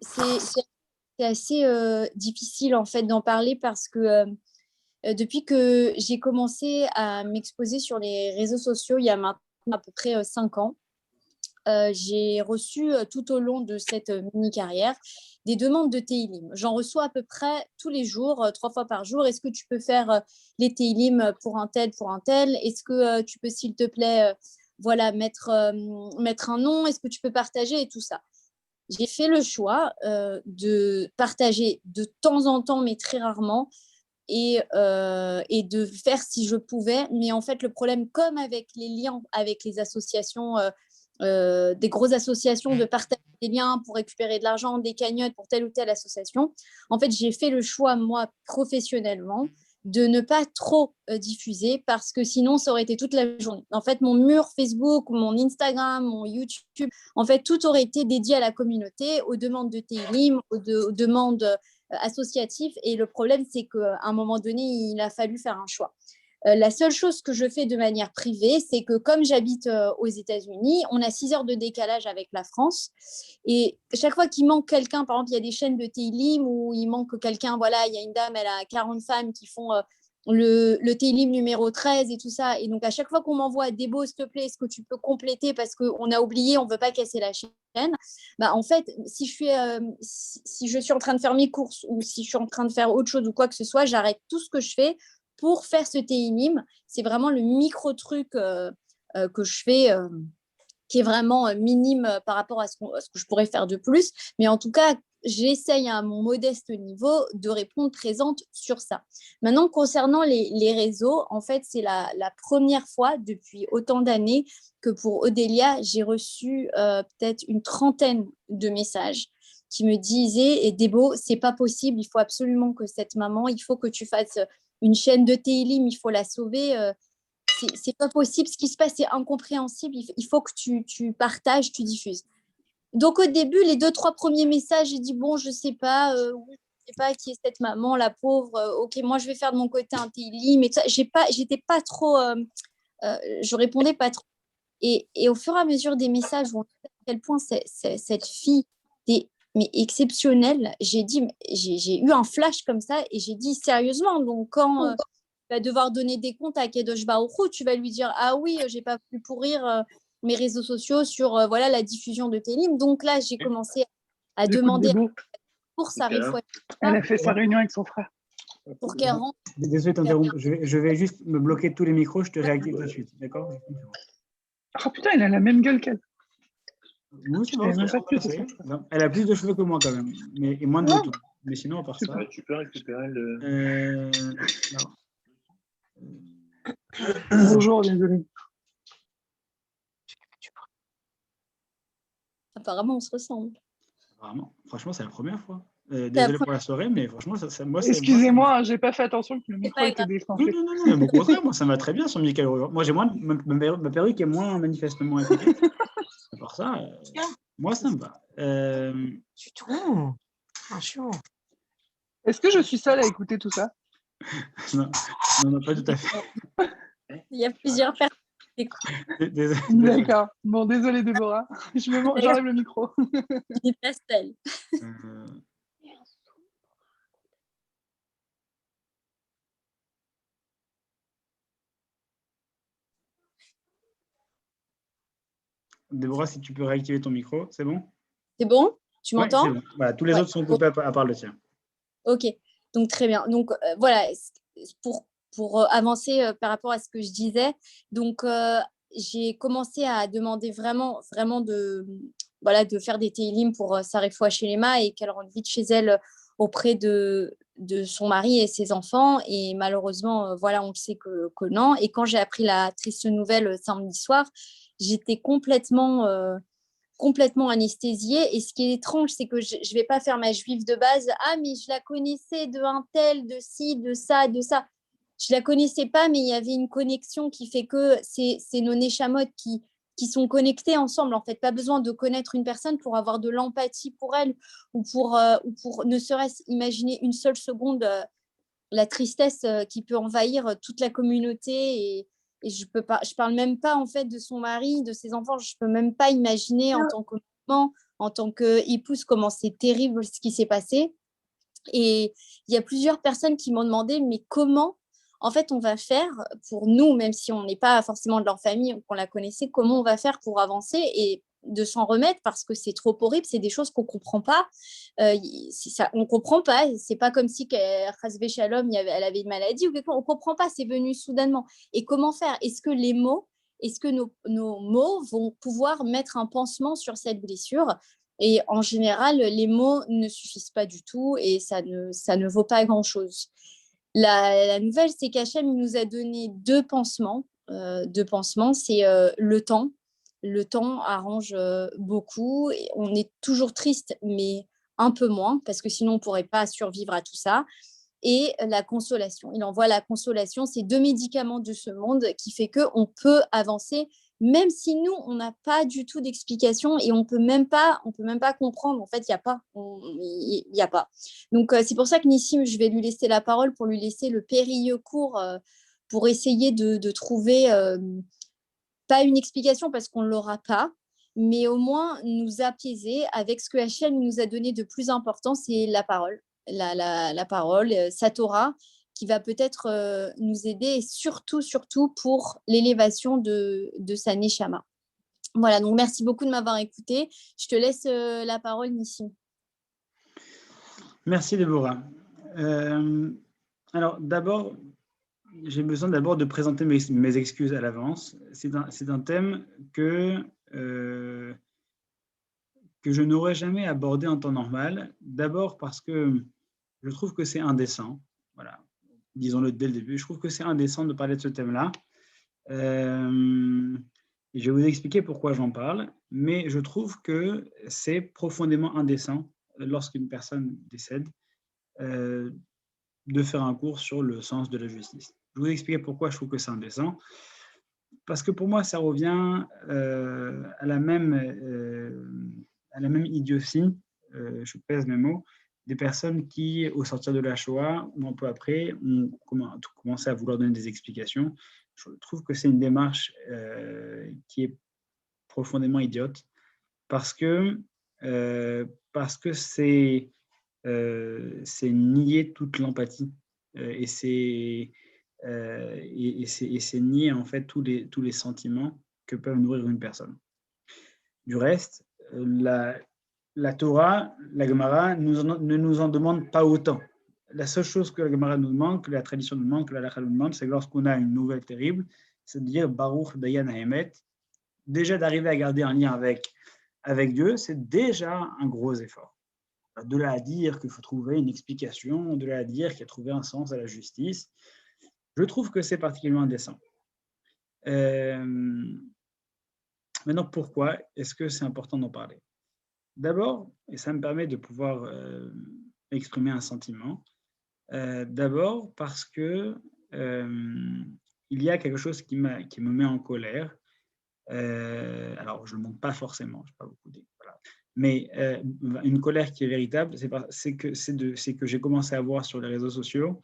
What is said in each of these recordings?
c'est assez difficile en fait d'en parler parce que depuis que j'ai commencé à m'exposer sur les réseaux sociaux il y a maintenant à peu près 5 ans, j'ai reçu tout au long de cette mini-carrière des demandes de Teilim. J'en reçois à peu près tous les jours, 3 fois par jour. Est-ce que tu peux faire les Teilim pour un tel, pour un tel? Est-ce que tu peux, s'il te plaît, voilà, mettre un nom? Est-ce que tu peux partager et tout ça? J'ai fait le choix de partager de temps en temps, mais très rarement, et de faire si je pouvais. Mais en fait, le problème, comme avec les liens avec les associations, des grosses associations, de partager des liens pour récupérer de l'argent, des cagnottes pour telle ou telle association, en fait, j'ai fait le choix, moi, professionnellement, de ne pas trop diffuser parce que sinon, ça aurait été toute la journée. En fait, mon mur Facebook, mon Instagram, mon YouTube, en fait, tout aurait été dédié à la communauté, aux demandes de Teilim, aux demandes associatives. Et le problème, c'est qu'à un moment donné, il a fallu faire un choix. La seule chose que je fais de manière privée, c'est que comme j'habite aux États-Unis, on a 6 heures de décalage avec la France. Et chaque fois qu'il manque quelqu'un, par exemple, il y a des chaînes de Teilim où il manque quelqu'un, voilà, il y a une dame, elle a 40 femmes qui font le Teilim numéro 13 et tout ça. Et donc, à chaque fois qu'on m'envoie des beaux, s'il te plaît, est-ce que tu peux compléter parce qu'on a oublié, on ne veut pas casser la chaîne. Bah, en fait, si je suis en train de faire mes courses ou si je suis en train de faire autre chose ou quoi que ce soit, j'arrête tout ce que je fais pour faire ce Teilim. C'est vraiment le micro-truc que je fais, qui est vraiment minime par rapport à ce que je pourrais faire de plus. Mais en tout cas, j'essaye à mon modeste niveau de répondre présente sur ça. Maintenant, concernant les réseaux, en fait, c'est la première fois depuis autant d'années que pour Odélia, j'ai reçu peut-être une trentaine de messages qui me disaient: et Débo, c'est pas possible, il faut absolument que cette maman, il faut que tu fasses une chaîne de Teilim, il faut la sauver. C'est pas possible, ce qui se passe, c'est incompréhensible, il faut que tu partages, tu diffuses. Donc au début, les 2, 3 premiers messages, j'ai dit bon, je sais pas, oui, je sais pas qui est cette maman, la pauvre. Ok, moi je vais faire de mon côté un Teilim, mais j'étais pas trop, je répondais pas trop. Et au fur et à mesure des messages, on sait à quel point cette fille est mais exceptionnelle. J'ai eu un flash comme ça et j'ai dit sérieusement. Donc quand tu vas devoir donner des comptes à Kedosh Baruch Hu, tu vas lui dire ah oui, j'ai pas pu pourrir mes réseaux sociaux sur voilà la diffusion de Télim. Donc là, j'ai commencé à J'écoute demander Débo. pour sa réfoua Elle a fait sa réunion avec son frère. pour qu'elle rentre. Désolé de t'interrompre, je vais juste me bloquer tous les micros, je te réactive tout de suite, d'accord? Ah putain, il a la même gueule qu'elle. Oui, c'est bon, elle a plus de cheveux que moi quand même, et moins de boutons. Mais sinon, à part ça. Tu peux récupérer le. Bonjour, désolé. Apparemment, on se ressemble. Apparemment, franchement, c'est la première fois. Désolé pour la soirée, mais franchement, moi, c'est. Excusez-moi, j'ai pas fait attention que le micro était déclenché. Non, mais au contraire, moi, ça me va très bien, son Michael Roger. Moi, j'ai moins. Ma perruque est moins manifestement efficace. À part ça, moi, ça me va. Du tout. Franchement. Est-ce que je suis seule à écouter tout ça? Non, pas tout à fait. Il y a plusieurs personnes. D'accord. Bon, désolé Déborah. J'enlève le micro. Les pastels. Déborah, si tu peux réactiver ton micro, c'est bon? C'est bon? Tu m'entends? Bon. Voilà, tous les autres sont coupés à part le tien. Ok, donc très bien. Donc voilà, pour avancer par rapport à ce que je disais, donc j'ai commencé à demander vraiment de faire des Teilim pour Sarah Foua Shelema et qu'elle rentre vite chez elle auprès de son mari et ses enfants. Et malheureusement, voilà, on le sait que non. Et quand j'ai appris la triste nouvelle samedi soir, j'étais complètement anesthésiée. Et ce qui est étrange, c'est que je ne vais pas faire ma juive de base. Ah, mais je la connaissais de un tel, de ci, de ça, de ça. Je ne la connaissais pas, mais il y avait une connexion qui fait que c'est nos Neshamot qui sont connectés ensemble. En fait, pas besoin de connaître une personne pour avoir de l'empathie pour elle ou pour ne serait-ce imaginer une seule seconde la tristesse qui peut envahir toute la communauté. Et je parle même pas en fait de son mari, de ses enfants. Je peux même pas imaginer en tant que maman en tant qu'épouse, comment c'est terrible ce qui s'est passé. Et il y a plusieurs personnes qui m'ont demandé, mais comment, en fait, on va faire pour nous, même si on n'est pas forcément de leur famille ou qu'on la connaissait, comment on va faire pour avancer et de s'en remettre parce que c'est trop horrible, c'est des choses qu'on ne comprend pas. On ne comprend pas, c'est pas comme si Chasvé Shalom, elle avait une maladie ou quelque chose, on ne comprend pas, c'est venu soudainement. Et comment faire? Est-ce que nos mots vont pouvoir mettre un pansement sur cette blessure? Et en général, les mots ne suffisent pas du tout et ça ne vaut pas grand-chose. La nouvelle, c'est qu'Hachem nous a donné deux pansements. C'est le temps. Le temps arrange beaucoup. Et on est toujours triste, mais un peu moins, parce que sinon, on ne pourrait pas survivre à tout ça. Et la consolation. Il envoie la consolation, ces deux médicaments de ce monde qui fait qu'on peut avancer, même si nous, on n'a pas du tout d'explication et on peut même pas comprendre. En fait, il n'y a pas. Donc, c'est pour ça que Nissim, je vais lui laisser la parole pour lui laisser le périlleux court pour essayer de trouver, pas une explication parce qu'on ne l'aura pas, mais au moins nous apaiser avec ce que Hachem nous a donné de plus important, c'est la parole. La parole, sa Torah, qui va peut-être nous aider, et surtout pour l'élévation de sa Neshama. Voilà, donc merci beaucoup de m'avoir écouté. Je te laisse la parole, Nissim. Merci, Déborah. Alors, d'abord, j'ai besoin d'abord de présenter mes excuses à l'avance. C'est un thème que je n'aurais jamais abordé en temps normal. D'abord parce que je trouve que c'est indécent. Voilà, disons-le dès le début. Je trouve que c'est indécent de parler de ce thème-là. Et je vais vous expliquer pourquoi j'en parle. Mais je trouve que c'est profondément indécent lorsqu'une personne décède de faire un cours sur le sens de la justice. Je vais vous expliquer pourquoi je trouve que c'est indécent. Parce que pour moi, ça revient à la même idiotie, je pèse mes mots, des personnes qui, au sortir de la Shoah ou un peu après, ont commencé à vouloir donner des explications. Je trouve que c'est une démarche qui est profondément idiote parce que c'est nier toute l'empathie et c'est nier en fait tous les sentiments que peuvent nourrir une personne. Du reste, la Torah, la Gemara, ne nous en demande pas autant. La seule chose que la Gemara nous demande, que la tradition nous demande, que la Halakha nous demande, c'est que lorsqu'on a une nouvelle terrible, c'est de dire Baruch Dayan Haemet. Déjà d'arriver à garder un lien avec Dieu, c'est déjà un gros effort. De là à dire qu'il faut trouver une explication, de là à dire qu'il y a trouvé un sens à la justice, je trouve que c'est particulièrement indécent. Maintenant, pourquoi est-ce que c'est important d'en parler? D'abord, et ça me permet de pouvoir exprimer un sentiment, d'abord parce que il y a quelque chose qui me met en colère. Alors, je ne le montre pas forcément, je n'ai pas beaucoup dit, voilà. Mais une colère qui est véritable, c'est que j'ai commencé à voir sur les réseaux sociaux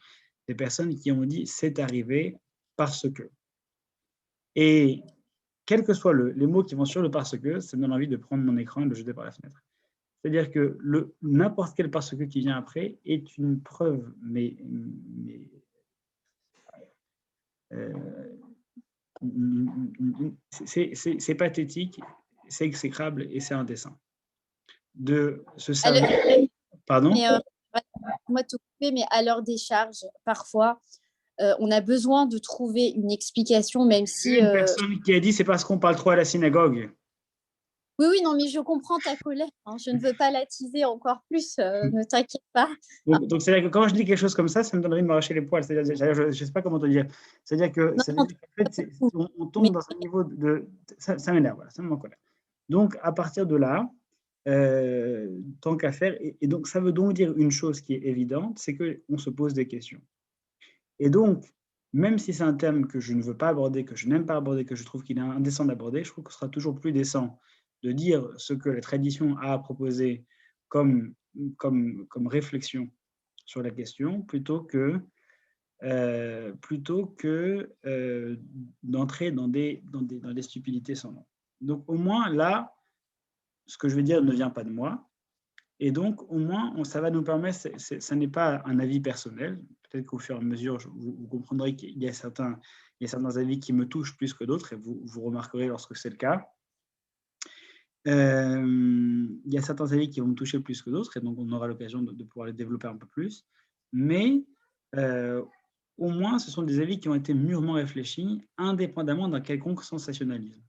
des personnes qui ont dit « c'est arrivé parce que ». Et quels que soient les mots qui vont sur le parce que, ça me donne envie de prendre mon écran et de le jeter par la fenêtre. C'est-à-dire que n'importe quel parce que qui vient après est une preuve, c'est pathétique, c'est exécrable et c'est indécent. De se servir. Pardon? Moi, te couper, mais à leur décharge, parfois, on a besoin de trouver une explication, même si. Une personne qui a dit c'est parce qu'on parle trop à la synagogue. Oui, non, mais je comprends ta colère. Hein. Je ne veux pas l'attiser encore plus, ne t'inquiète pas. Donc, c'est-à-dire que quand je dis quelque chose comme ça me donne envie de m'arracher les poils. C'est-à-dire, je ne sais pas comment te dire. C'est-à-dire qu'en fait, on tombe dans un niveau de. Ça m'énerve, voilà, ça me met en colère. Donc, à partir de là, tant qu'à faire, et donc ça veut donc dire une chose qui est évidente, c'est qu'on se pose des questions. Et donc, même si c'est un thème que je ne veux pas aborder, que je n'aime pas aborder, que je trouve qu'il est indécent d'aborder, je trouve que ce sera toujours plus décent de dire ce que la tradition a à proposer comme réflexion sur la question, plutôt que d'entrer dans des stupidités sans nom. Donc au moins là, ce que je vais dire ne vient pas de moi. Et donc, au moins, ça va nous permettre, ça n'est pas un avis personnel. Peut-être qu'au fur et à mesure, vous comprendrez qu'il y a certains avis qui me touchent plus que d'autres, et vous remarquerez lorsque c'est le cas. Il y a certains avis qui vont me toucher plus que d'autres, et donc on aura l'occasion de pouvoir les développer un peu plus. Mais au moins, ce sont des avis qui ont été mûrement réfléchis, indépendamment d'un quelconque sensationnalisme.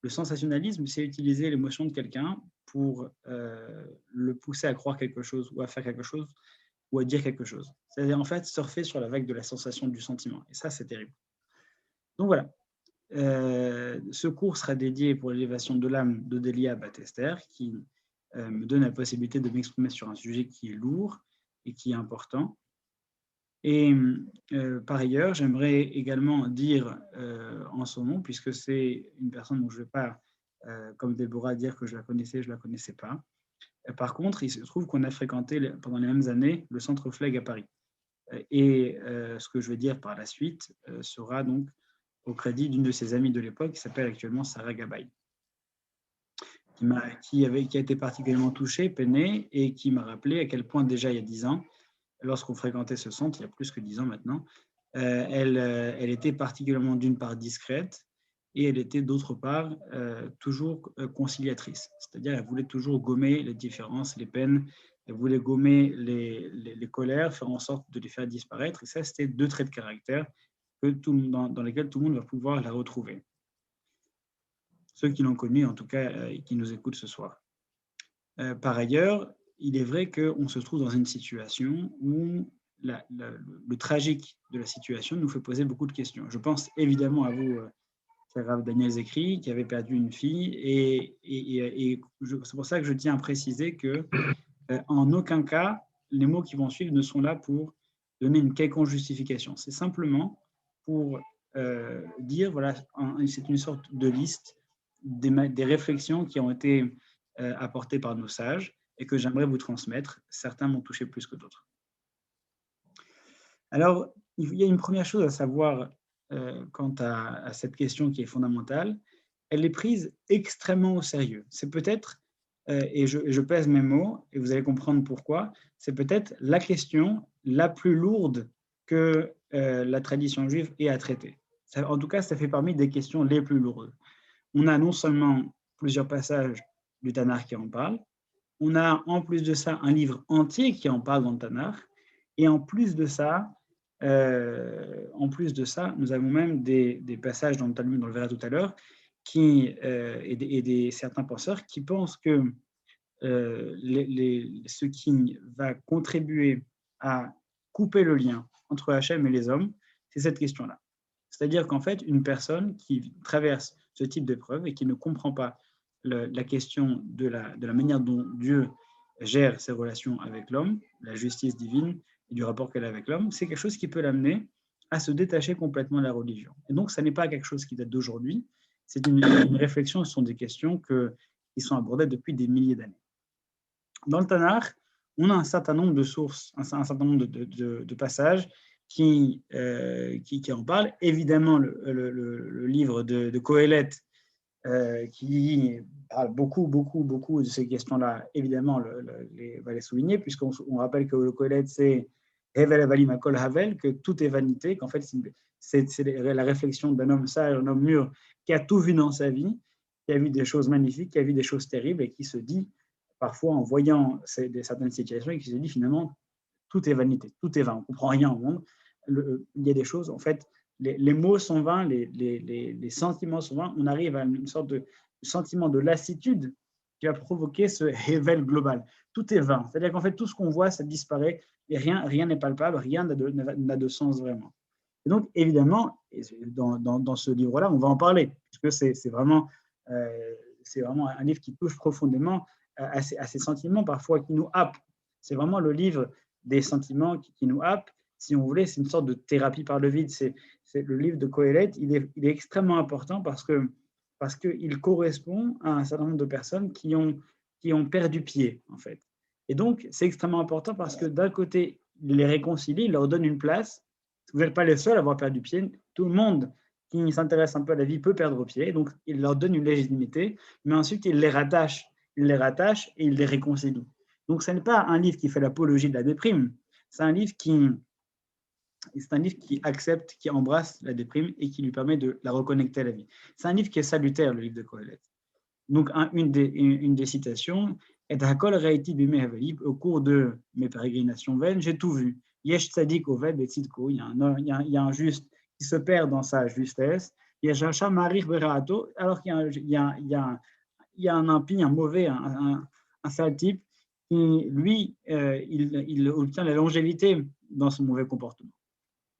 Le sensationnalisme, c'est utiliser l'émotion de quelqu'un pour le pousser à croire quelque chose, ou à faire quelque chose, ou à dire quelque chose. C'est-à-dire, en fait, surfer sur la vague de la sensation, du sentiment. Et ça, c'est terrible. Donc voilà. Ce cours sera dédié pour l'élévation de l'âme d'Odélia Batester, qui me donne la possibilité de m'exprimer sur un sujet qui est lourd et qui est important. Et par ailleurs, j'aimerais également dire en son nom, puisque c'est une personne dont je ne vais pas, comme Déborah, dire que je la connaissais pas. Par contre, il se trouve qu'on a fréquenté pendant les mêmes années le centre Flegg à Paris. Et ce que je vais dire par la suite sera donc au crédit d'une de ses amies de l'époque, qui s'appelle actuellement Sarah Gabay, qui a été particulièrement touchée, peinée, et qui m'a rappelé à quel point déjà il y a 10 ans, lorsqu'on fréquentait ce centre, il y a plus que 10 ans maintenant, elle était particulièrement d'une part discrète, et elle était d'autre part toujours conciliatrice. C'est-à-dire elle voulait toujours gommer les différences, les peines, elle voulait gommer les colères, faire en sorte de les faire disparaître. Et ça, c'était 2 traits de caractère dans lesquels tout le monde va pouvoir la retrouver. Ceux qui l'ont connue, en tout cas, et qui nous écoutent ce soir. Par ailleurs, il est vrai qu'on se trouve dans une situation où le tragique de la situation nous fait poser beaucoup de questions. Je pense évidemment à vous, cher Rav Daniel Zekri, qui avait perdu une fille, et c'est pour ça que je tiens à préciser que en aucun cas, les mots qui vont suivre ne sont là pour donner une quelconque justification. C'est simplement pour dire, voilà, c'est une sorte de liste des réflexions qui ont été apportées par nos sages et que j'aimerais vous transmettre. Certains m'ont touché plus que d'autres. Alors, il y a une première chose à savoir quant à cette question qui est fondamentale. Elle est prise extrêmement au sérieux. C'est peut-être, et je pèse mes mots, et vous allez comprendre pourquoi, c'est peut-être la question la plus lourde que la tradition juive ait à traiter. En tout cas, ça fait parmi des questions les plus lourdes. On a non seulement plusieurs passages du Tanakh qui en parlent, on a en plus de ça un livre entier qui en parle dans le Tanakh, et en plus de ça, nous avons même des passages dans le Talmud, on le verra tout à l'heure, certains penseurs qui pensent que ce qui va contribuer à couper le lien entre Hachem et les hommes, c'est cette question-là. C'est-à-dire qu'en fait, une personne qui traverse ce type d'épreuve et qui ne comprend pas la question de la manière dont Dieu gère ses relations avec l'homme, la justice divine et du rapport qu'elle a avec l'homme, c'est quelque chose qui peut l'amener à se détacher complètement de la religion. Et donc, ça n'est pas quelque chose qui date d'aujourd'hui, c'est une réflexion, ce sont des questions qui sont abordées depuis des milliers d'années. Dans le Tanakh, on a un certain nombre de sources, un certain nombre de passages qui en parlent. Évidemment, le livre de Kohelet, qui parle beaucoup de ces questions-là, évidemment, va les souligner, puisqu'on rappelle que le Kohelet, c'est Hevel Avalim Akol Havel, que tout est vanité, qu'en fait, c'est la réflexion d'un homme sage, un homme mûr, qui a tout vu dans sa vie, qui a vu des choses magnifiques, qui a vu des choses terribles, et qui se dit, parfois en voyant certaines situations, et qui se dit finalement, tout est vanité, tout est vain, on ne comprend rien au monde. Il y a des choses, en fait, les mots sont vains, les sentiments sont vains, on arrive à une sorte de sentiment de lassitude qui va provoquer ce Hevel global. Tout est vain, c'est-à-dire qu'en fait, tout ce qu'on voit, ça disparaît, et rien n'est palpable, rien n'a de sens vraiment. Et donc, évidemment, dans ce livre-là, on va en parler, puisque c'est vraiment un livre qui touche profondément à ces sentiments parfois qui nous happent. C'est vraiment le livre des sentiments qui nous happent. Si on voulait, c'est une sorte de thérapie par le vide. C'est le livre de Kohelet, il est extrêmement important parce qu'il correspond à un certain nombre de personnes qui ont perdu pied, en fait. Et donc, c'est extrêmement important parce que d'un côté, il les réconcilie, il leur donne une place. Vous n'êtes pas les seuls à avoir perdu pied. Tout le monde qui s'intéresse un peu à la vie peut perdre pied. Donc, il leur donne une légitimité, mais ensuite, il les rattache. il les rattache et il les réconcilie. Donc, ce n'est pas un livre qui fait l'apologie de la déprime, c'est un livre qui accepte, qui embrasse la déprime et qui lui permet de la reconnecter à la vie. C'est un livre qui est salutaire, le livre de Kohelet. Donc, une des citations est Hakol Raiti Bimei Haveli, au cours de mes pérégrinations vaines, j'ai tout vu. Yesh Tzadik Oved Betzidko, il y a un juste qui se perd dans sa justesse. Yesh Rasha Marich Beraato, alors qu'il y a un impie, un mauvais, un sale type, qui, lui, il obtient la longévité dans son mauvais comportement.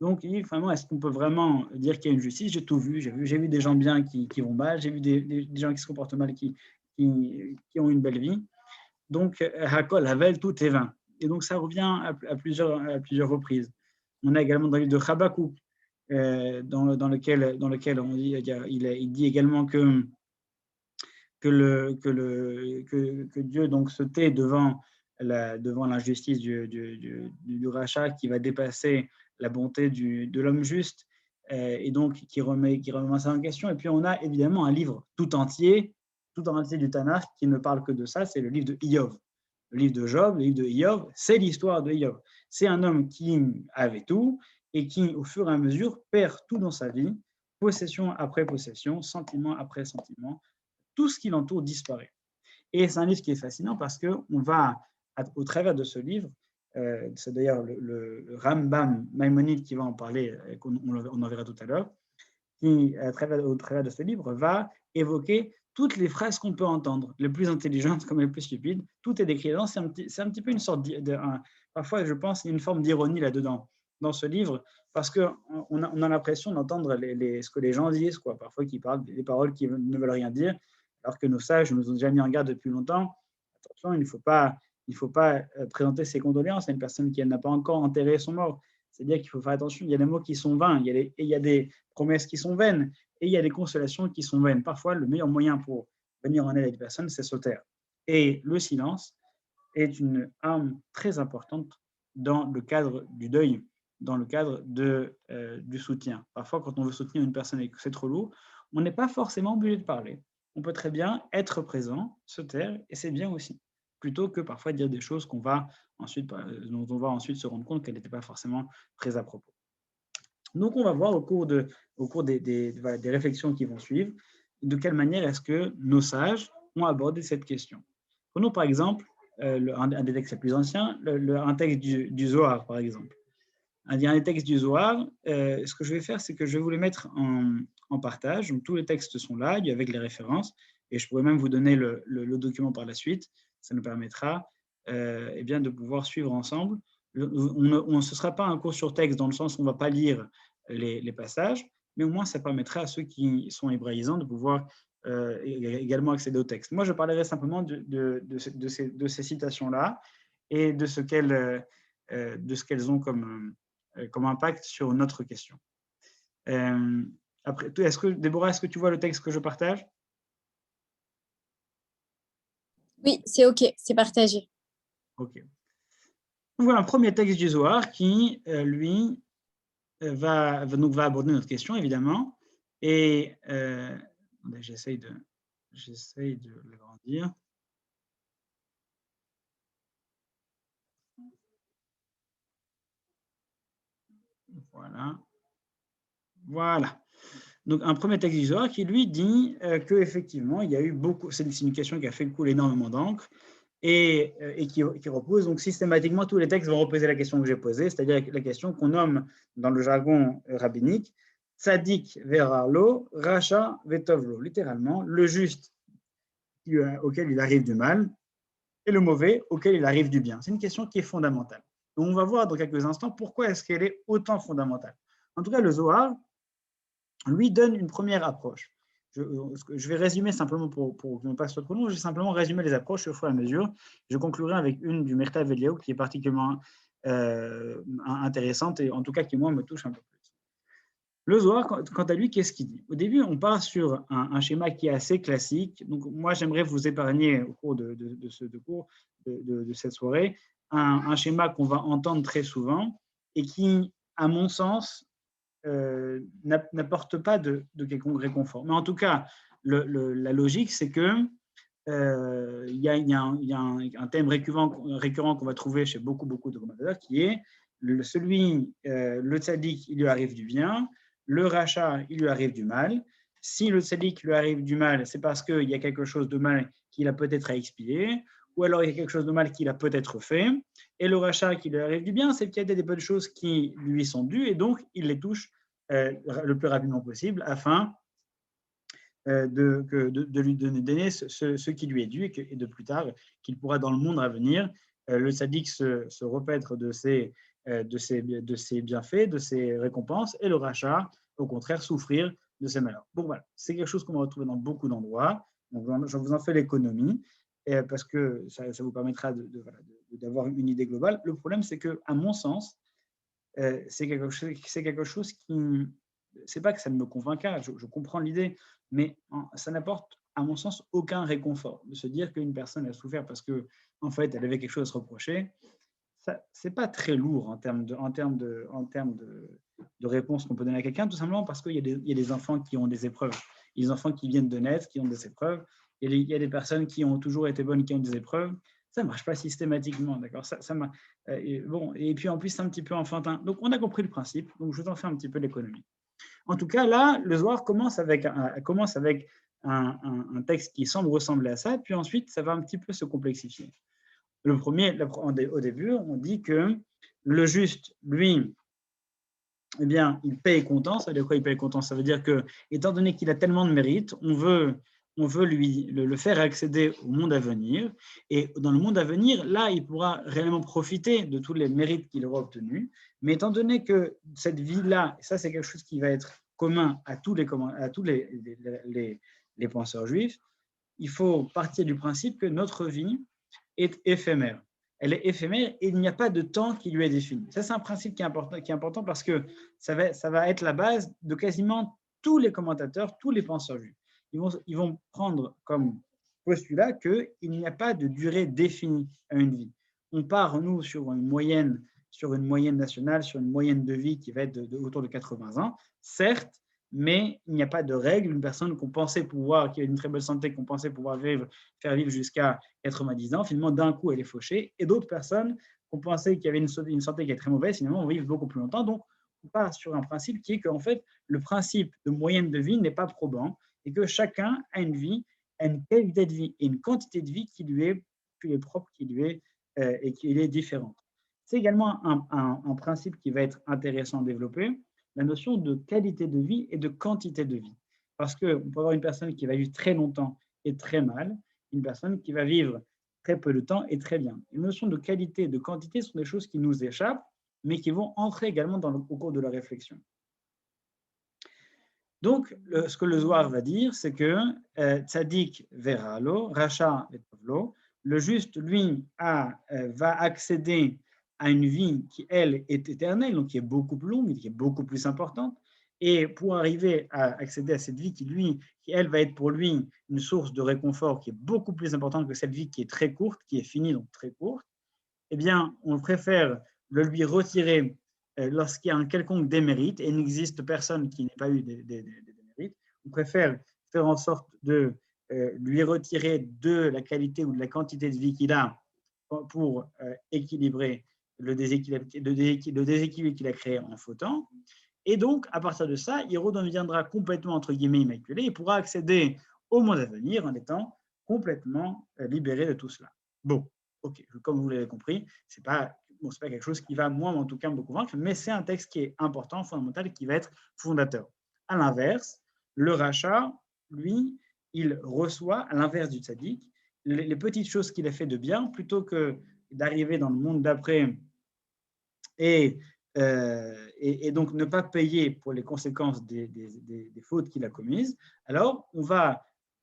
Donc, vraiment, est-ce qu'on peut vraiment dire qu'il y a une justice? J'ai tout vu. J'ai vu des gens bien qui vont mal. J'ai vu des gens qui se comportent mal qui ont une belle vie. Donc, Hakol, Havel, tout est vain. Et donc, ça revient à plusieurs reprises. On a également dans le livre de Habakkuk, dans lequel on dit, il dit également que Dieu donc, se tait devant l'injustice du rachat qui va dépasser la bonté de l'homme juste, et donc qui remet ça en question. Et puis on a évidemment un livre tout entier du Tanakh qui ne parle que de ça, c'est le livre de Iyov. Le livre de Job, le livre de Iyov, c'est l'histoire de Iyov. C'est un homme qui avait tout et qui, au fur et à mesure, perd tout dans sa vie, possession après possession, sentiment après sentiment, tout ce qui l'entoure disparaît. Et c'est un livre qui est fascinant parce qu'on va, au travers de ce livre, c'est d'ailleurs le Rambam Maïmonide qui va en parler, on en verra tout à l'heure, qui, au travers de ce livre, va évoquer toutes les phrases qu'on peut entendre, les plus intelligentes comme les plus stupides. Tout est décrit dedans. C'est un petit peu une sorte parfois, je pense, il y a une forme d'ironie là-dedans, dans ce livre, parce qu'on a l'impression d'entendre ce que les gens disent, quoi. Parfois, qui parlent des paroles qui ne veulent rien dire, alors que nos sages nous ont déjà mis en garde depuis longtemps. Attention, il ne faut pas présenter ses condoléances à une personne qui n'a pas encore enterré son mort. C'est-à-dire qu'il faut faire attention, il y a des mots qui sont vains, il y a des promesses qui sont vaines, et il y a des consolations qui sont vaines. Parfois, le meilleur moyen pour venir en aide à une personne, c'est se taire. Et le silence est une arme très importante dans le cadre du deuil, dans le cadre du soutien. Parfois, quand on veut soutenir une personne et que c'est trop lourd, on n'est pas forcément obligé de parler. On peut très bien être présent, se taire, et c'est bien aussi, plutôt que parfois dire des choses dont on va ensuite se rendre compte qu'elles n'étaient pas forcément très à propos. Donc, on va voir au cours des réflexions qui vont suivre, de quelle manière est-ce que nos sages ont abordé cette question. Prenons par exemple un des textes les plus anciens, un texte du Zohar, par exemple. Un des textes du Zohar, ce que je vais faire, c'est que je vais vous les mettre en partage. Donc, tous les textes sont là, avec les références, et je pourrais même vous donner le document par la suite. Ça nous permettra de pouvoir suivre ensemble. Ce ne sera pas un cours sur texte dans le sens où on ne va pas lire les passages, mais au moins ça permettra à ceux qui sont hébraïsants de pouvoir également accéder au texte. Moi, je parlerai simplement de ces citations-là et de ce qu'elles ont comme impact sur notre question. Après, Déborah, est-ce que tu vois le texte que je partage? Oui, c'est OK, c'est partagé. OK. Voilà un premier texte du Zohar qui, lui, va aborder notre question, évidemment. Et j'essaye de l'agrandir. Voilà. Donc, un premier texte du Zohar qui, lui, dit qu'effectivement, il y a eu beaucoup. C'est une question qui a fait couler énormément d'encre. Et qui repose, donc systématiquement, tous les textes vont reposer la question que j'ai posée, c'est-à-dire la question qu'on nomme dans le jargon rabbinique Tzadik verarlo, Racha vetovlo, littéralement, le juste auquel il arrive du mal et le mauvais auquel il arrive du bien. C'est une question qui est fondamentale. Donc, on va voir dans quelques instants pourquoi est-ce qu'elle est autant fondamentale. En tout cas, le Zohar, lui, donne une première approche. Je vais résumer simplement pour que ne pas soit trop long, je vais simplement résumer les approches au fur et à mesure. Je conclurai avec une du Mertav Eliyahu qui est particulièrement intéressante et en tout cas qui, moi, me touche un peu plus. Le Zohar, quant à lui, qu'est-ce qu'il dit? Au début, on part sur un schéma qui est assez classique. Donc, moi, j'aimerais vous épargner au cours de cette soirée un schéma qu'on va entendre très souvent et qui, à mon sens, n'apporte pas de quelconque réconfort. Mais en tout cas, la logique, c'est que il y a un thème récurrent qu'on va trouver chez beaucoup de commentateurs qui est le tzaddik, il lui arrive du bien, le rachat, il lui arrive du mal. Si le tzaddik lui arrive du mal, c'est parce qu'il y a quelque chose de mal qu'il a peut-être à expier, ou alors il y a quelque chose de mal qu'il a peut-être fait. Et le rachat qui lui arrive du bien, c'est qu'il y a des bonnes choses qui lui sont dues, et donc il les touche le plus rapidement possible afin de lui donner ce qui lui est dû et de plus tard, qu'il pourra dans le monde à venir, le tzaddik se repaître de ses bienfaits, de ses récompenses, et le rachat, au contraire, souffrir de ses malheurs. Bon, voilà, c'est quelque chose qu'on va retrouver dans beaucoup d'endroits. Donc, je vous en fais l'économie, parce que ça vous permettra d'avoir une idée globale. Le problème, c'est qu'à mon sens, c'est quelque chose qui... C'est pas que ça ne me convainc pas, je comprends l'idée, mais ça n'apporte, à mon sens, aucun réconfort. De se dire qu'une personne a souffert parce qu'en fait, elle avait quelque chose à se reprocher, ce n'est pas très lourd en termes de réponse qu'on peut donner à quelqu'un, tout simplement parce qu'il y a des enfants qui ont des épreuves. Il y a des enfants qui viennent de naître, qui ont des épreuves. Il y a des personnes qui ont toujours été bonnes, qui ont des épreuves. Ça ne marche pas systématiquement, d'accord. Bon, et puis en plus, c'est un petit peu enfantin. Donc, on a compris le principe. Donc, je vous en fais un petit peu l'économie. En tout cas, là, le Zohar commence avec un texte qui semble ressembler à ça, puis ensuite, ça va un petit peu se complexifier. Au début, on dit que le juste, lui, eh bien, il paye content. Ça veut dire quoi, il paye content? Ça veut dire que, étant donné qu'il a tellement de mérite, on veut lui le faire accéder au monde à venir. Et dans le monde à venir, là, il pourra réellement profiter de tous les mérites qu'il aura obtenus. Mais étant donné que cette vie-là, ça, c'est quelque chose qui va être commun à tous les penseurs juifs, il faut partir du principe que notre vie est éphémère. Elle est éphémère et il n'y a pas de temps qui lui est défini. Ça, c'est un principe qui est important parce que ça va être la base de quasiment tous les commentateurs, tous les penseurs juifs. Ils vont prendre comme postulat qu'il n'y a pas de durée définie à une vie. On part, nous, sur une moyenne nationale, sur une moyenne de vie qui va être autour de 80 ans, certes, mais il n'y a pas de règle. Une personne qui a une très bonne santé, qu'on pensait pouvoir faire vivre jusqu'à 90 ans, finalement, d'un coup, elle est fauchée. Et d'autres personnes qu'on pensait qu'il y avait une santé qui est très mauvaise, finalement, vont vivre beaucoup plus longtemps. Donc, on part sur un principe qui est qu'en fait, le principe de moyenne de vie n'est pas probant et que chacun a une vie, a une qualité de vie et une quantité de vie qui lui est propre, et qui est différente. C'est également un principe qui va être intéressant à développer, la notion de qualité de vie et de quantité de vie. Parce qu'on peut avoir une personne qui va vivre très longtemps et très mal, une personne qui va vivre très peu de temps et très bien. Les notions de qualité et de quantité sont des choses qui nous échappent, mais qui vont entrer également au cours de la réflexion. Donc, ce que le Zohar va dire, c'est que Tzadik verra lo, Racha et Pavlo, le juste, lui, va accéder à une vie qui, elle, est éternelle, donc qui est beaucoup plus longue, qui est beaucoup plus importante. Et pour arriver à accéder à cette vie qui, elle, va être pour lui une source de réconfort qui est beaucoup plus importante que cette vie qui est très courte, qui est finie, donc très courte, eh bien, on préfère le lui retirer lorsqu'il y a un quelconque démérite, et il n'existe personne qui n'ait pas eu des démérites. On préfère faire en sorte de lui retirer de la qualité ou de la quantité de vie qu'il a pour équilibrer le déséquilibre qu'il a créé en fautant. Et donc, à partir de ça, il redeviendra complètement, entre guillemets, immaculé et pourra accéder au monde à venir en étant complètement libéré de tout cela. Bon, ok, comme vous l'avez compris, c'est pas quelque chose qui va, moi, en tout cas, me convaincre, mais c'est un texte qui est important, fondamental, et qui va être fondateur. À l'inverse, le rachat, lui, il reçoit, à l'inverse du tzaddik, les petites choses qu'il a fait de bien, plutôt que d'arriver dans le monde d'après et donc ne pas payer pour les conséquences des fautes qu'il a commises, alors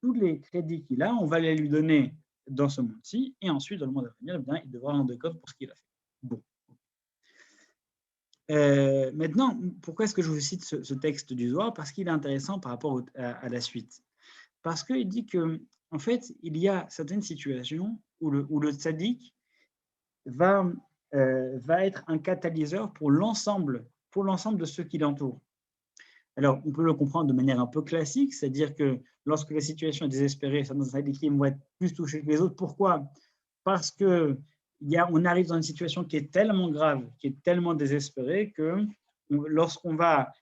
tous les crédits qu'il a, on va les lui donner dans ce monde-ci, et ensuite, dans le monde à venir, eh bien, il devra rendre compte pour ce qu'il a fait. Bon. Maintenant, pourquoi est-ce que je vous cite ce texte du Zohar? Parce qu'il est intéressant par rapport à la suite. Parce qu'il dit que, en fait, il y a certaines situations où le tzaddik va être un catalyseur pour l'ensemble de ceux qui l'entourent. Alors, on peut le comprendre de manière un peu classique, c'est-à-dire que lorsque la situation est désespérée, certains tzadikim vont être plus touchés que les autres. Pourquoi? Parce qu'on arrive dans une situation qui est tellement grave, qui est tellement désespérée que lorsqu'on va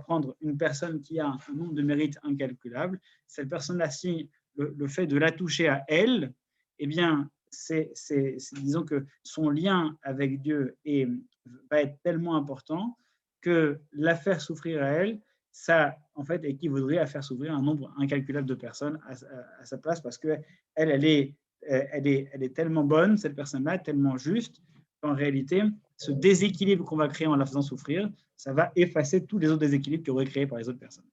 prendre une personne qui a un nombre de mérites incalculable, cette personne-là, si le fait de la toucher à elle, eh bien, disons que son lien avec Dieu va être tellement important que la faire souffrir à elle, ça, en fait, équivaudrait à faire souffrir un nombre incalculable de personnes à sa place, parce qu'elle est tellement bonne, cette personne-là, tellement juste, qu'en réalité, ce déséquilibre qu'on va créer en la faisant souffrir, ça va effacer tous les autres déséquilibres qu'il aurait créés par les autres personnes.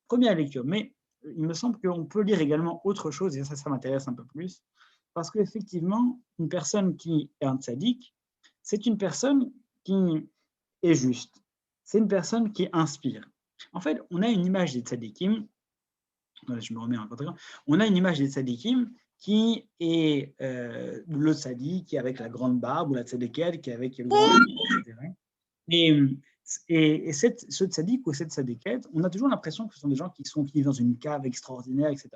Première lecture, mais il me semble qu'on peut lire également autre chose, et ça m'intéresse un peu plus, parce qu'effectivement, une personne qui est un tzaddik, c'est une personne qui est juste. C'est une personne qui inspire. En fait, on a une image des tzaddikim, je me remets un peu, on a une image des tzaddikim qui est le tzaddik qui est avec la grande barbe, ou la tzaddiket qui est avec le grand, etc. Et ce tzaddik ou cette tzaddiket, on a toujours l'impression que ce sont des gens qui vivent dans une cave extraordinaire, etc.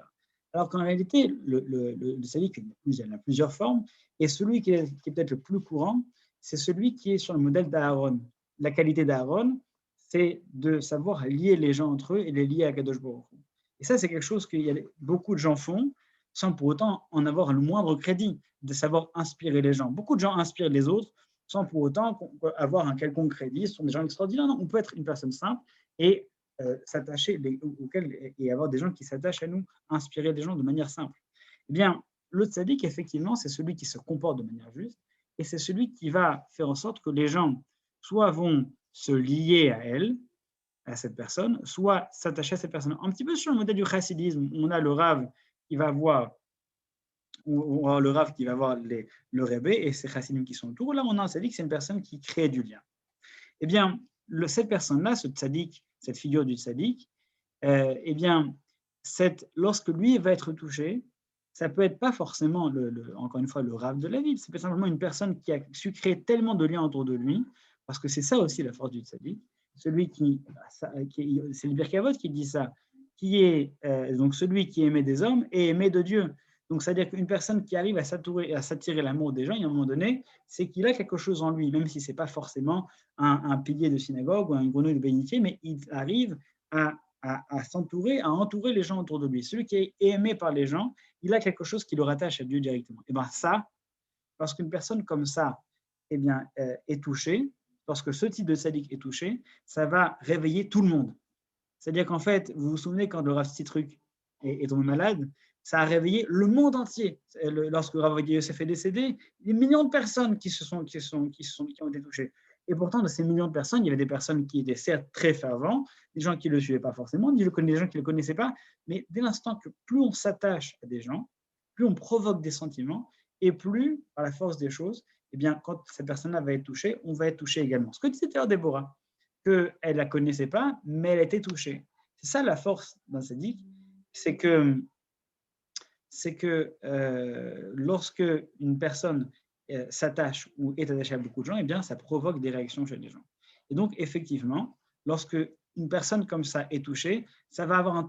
Alors qu'en réalité, le tzaddik, il y en a plusieurs formes, et celui qui est peut-être le plus courant, c'est celui qui est sur le modèle d'Aaron. La qualité d'Aaron, c'est de savoir lier les gens entre eux et les lier à Kadosh Baruch Hu. Et ça, c'est quelque chose que beaucoup de gens font, sans pour autant en avoir le moindre crédit, de savoir inspirer les gens. Beaucoup de gens inspirent les autres, sans pour autant avoir un quelconque crédit. Ce sont des gens extraordinaires. Non, on peut être une personne simple et s'attacher et avoir des gens qui s'attachent à nous, inspirer des gens de manière simple. Eh bien, le tzaddik, effectivement, c'est celui qui se comporte de manière juste, et c'est celui qui va faire en sorte que les gens soit vont se lier à elle, à cette personne, soit s'attacher à cette personne. Un petit peu sur le modèle du chassidisme, on a le Rav qui va voir, le Rav qui va voir le Rebbe et ses chassidim qui sont autour. Là, on a un tzaddik, c'est une personne qui crée du lien. Eh bien, cette personne-là, ce tzaddik, cette figure du tzaddik, eh bien, lorsque lui va être touché, ça peut être pas forcément, encore une fois, le Rav de la ville, c'est simplement une personne qui a su créer tellement de liens autour de lui, parce que c'est ça aussi la force du tzaddik, c'est le Birkei Avot qui dit ça, qui est donc celui qui aimait des hommes et aimait de Dieu. Donc, c'est-à-dire qu'une personne qui arrive à s'attirer l'amour des gens, à un moment donné, c'est qu'il a quelque chose en lui, même si ce n'est pas forcément un pilier de synagogue ou un grenouille de bénitier, mais il arrive à s'entourer, à entourer les gens autour de lui. Celui qui est aimé par les gens, il a quelque chose qui le rattache à Dieu directement. Et bien ça, lorsqu'une personne comme ça eh bien, est touchée, lorsque ce type de tzaddik est touché, ça va réveiller tout le monde. C'est-à-dire qu'en fait, vous vous souvenez quand le Rav Stitruk est tombé malade, ça a réveillé le monde entier. Lorsque Rav Yosef est décédé, des millions de personnes qui ont été touchées. Et pourtant, de ces millions de personnes, il y avait des personnes qui étaient certes très fervents, des gens qui ne le suivaient pas forcément, des gens qui ne le connaissaient pas, mais dès l'instant que plus on s'attache à des gens, plus on provoque des sentiments, et plus, par la force des choses, eh bien, quand cette personne-là va être touchée, on va être touché également. Ce que disait Déborah, qu'elle ne la connaissait pas, mais elle était touchée. C'est ça la force d'un tzaddik, c'est que lorsque une personne s'attache ou est attachée à beaucoup de gens, eh bien, ça provoque des réactions chez les gens. Et donc, effectivement, lorsque une personne comme ça est touchée, ça va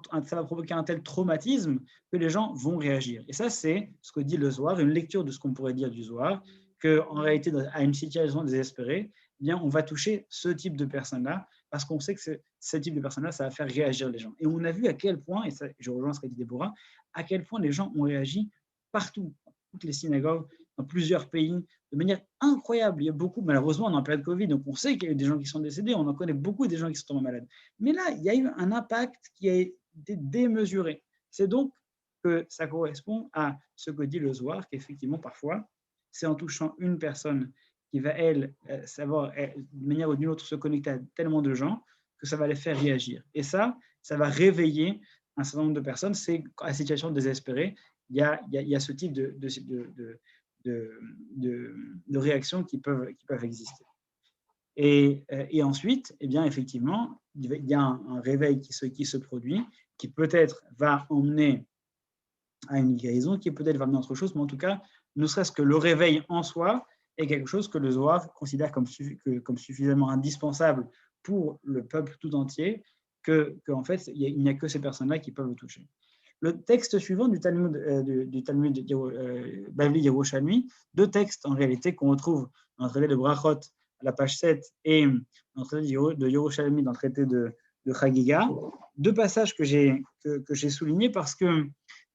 provoquer un tel traumatisme que les gens vont réagir. Et ça, c'est ce que dit le Zohar, une lecture de ce qu'on pourrait dire du Zohar, qu'en réalité, à une situation désespérée, eh bien, on va toucher ce type de personne-là, parce qu'on sait que ce type de personne-là, ça va faire réagir les gens. Et on a vu à quel point, et ça, je rejoins ce qu'a dit Déborah, à quel point les gens ont réagi partout, dans toutes les synagogues, dans plusieurs pays, de manière incroyable. Il y a beaucoup, malheureusement, on est en période Covid, donc on sait qu'il y a eu des gens qui sont décédés, on en connaît beaucoup des gens qui sont tombés malades. Mais là, il y a eu un impact qui a été démesuré. C'est donc que ça correspond à ce que dit le Zohar, qu'effectivement, parfois, c'est en touchant une personne qui va, elle, savoir, d'une manière ou d'une autre, se connecter à tellement de gens que ça va les faire réagir. Et ça va réveiller un certain nombre de personnes. C'est à la situation désespérée, il y a ce type de réactions qui peuvent exister. Et ensuite, eh bien, effectivement, il y a un réveil qui se produit, qui peut-être va emmener à une guérison, qui peut-être va amener autre chose, mais en tout cas, ne serait-ce que le réveil en soi est quelque chose que le Zohar considère comme suffisamment indispensable pour le peuple tout entier qu'en fait, il n'y a que ces personnes-là qui peuvent le toucher. Le texte suivant du Talmud Bavli Yerushalmi, deux textes en réalité qu'on retrouve dans le traité de Brachot à la page 7 et dans le traité de Yerushalmi dans le traité de Chagiga, deux passages que j'ai soulignés parce que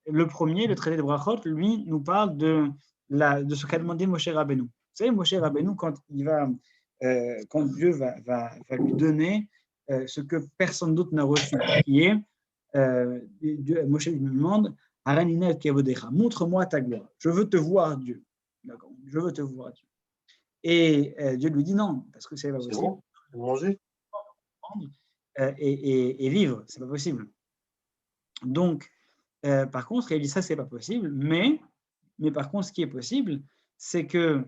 le premier, le traité de Brachot, lui, nous parle de ce qu'a demandé Moshe Rabbeinu. Vous savez, Moshe Rabbeinu, quand Dieu va lui donner ce que personne d'autre n'a reçu, qui est Moshe lui demande montre-moi ta gloire. Je veux te voir, Dieu. D'accord. Je veux te voir, Dieu. Et Dieu lui dit non, parce que c'est pas possible. Bon, manger. Et vivre, c'est pas possible. Donc, par contre, il dit ça, c'est pas possible. Mais par contre, ce qui est possible, c'est que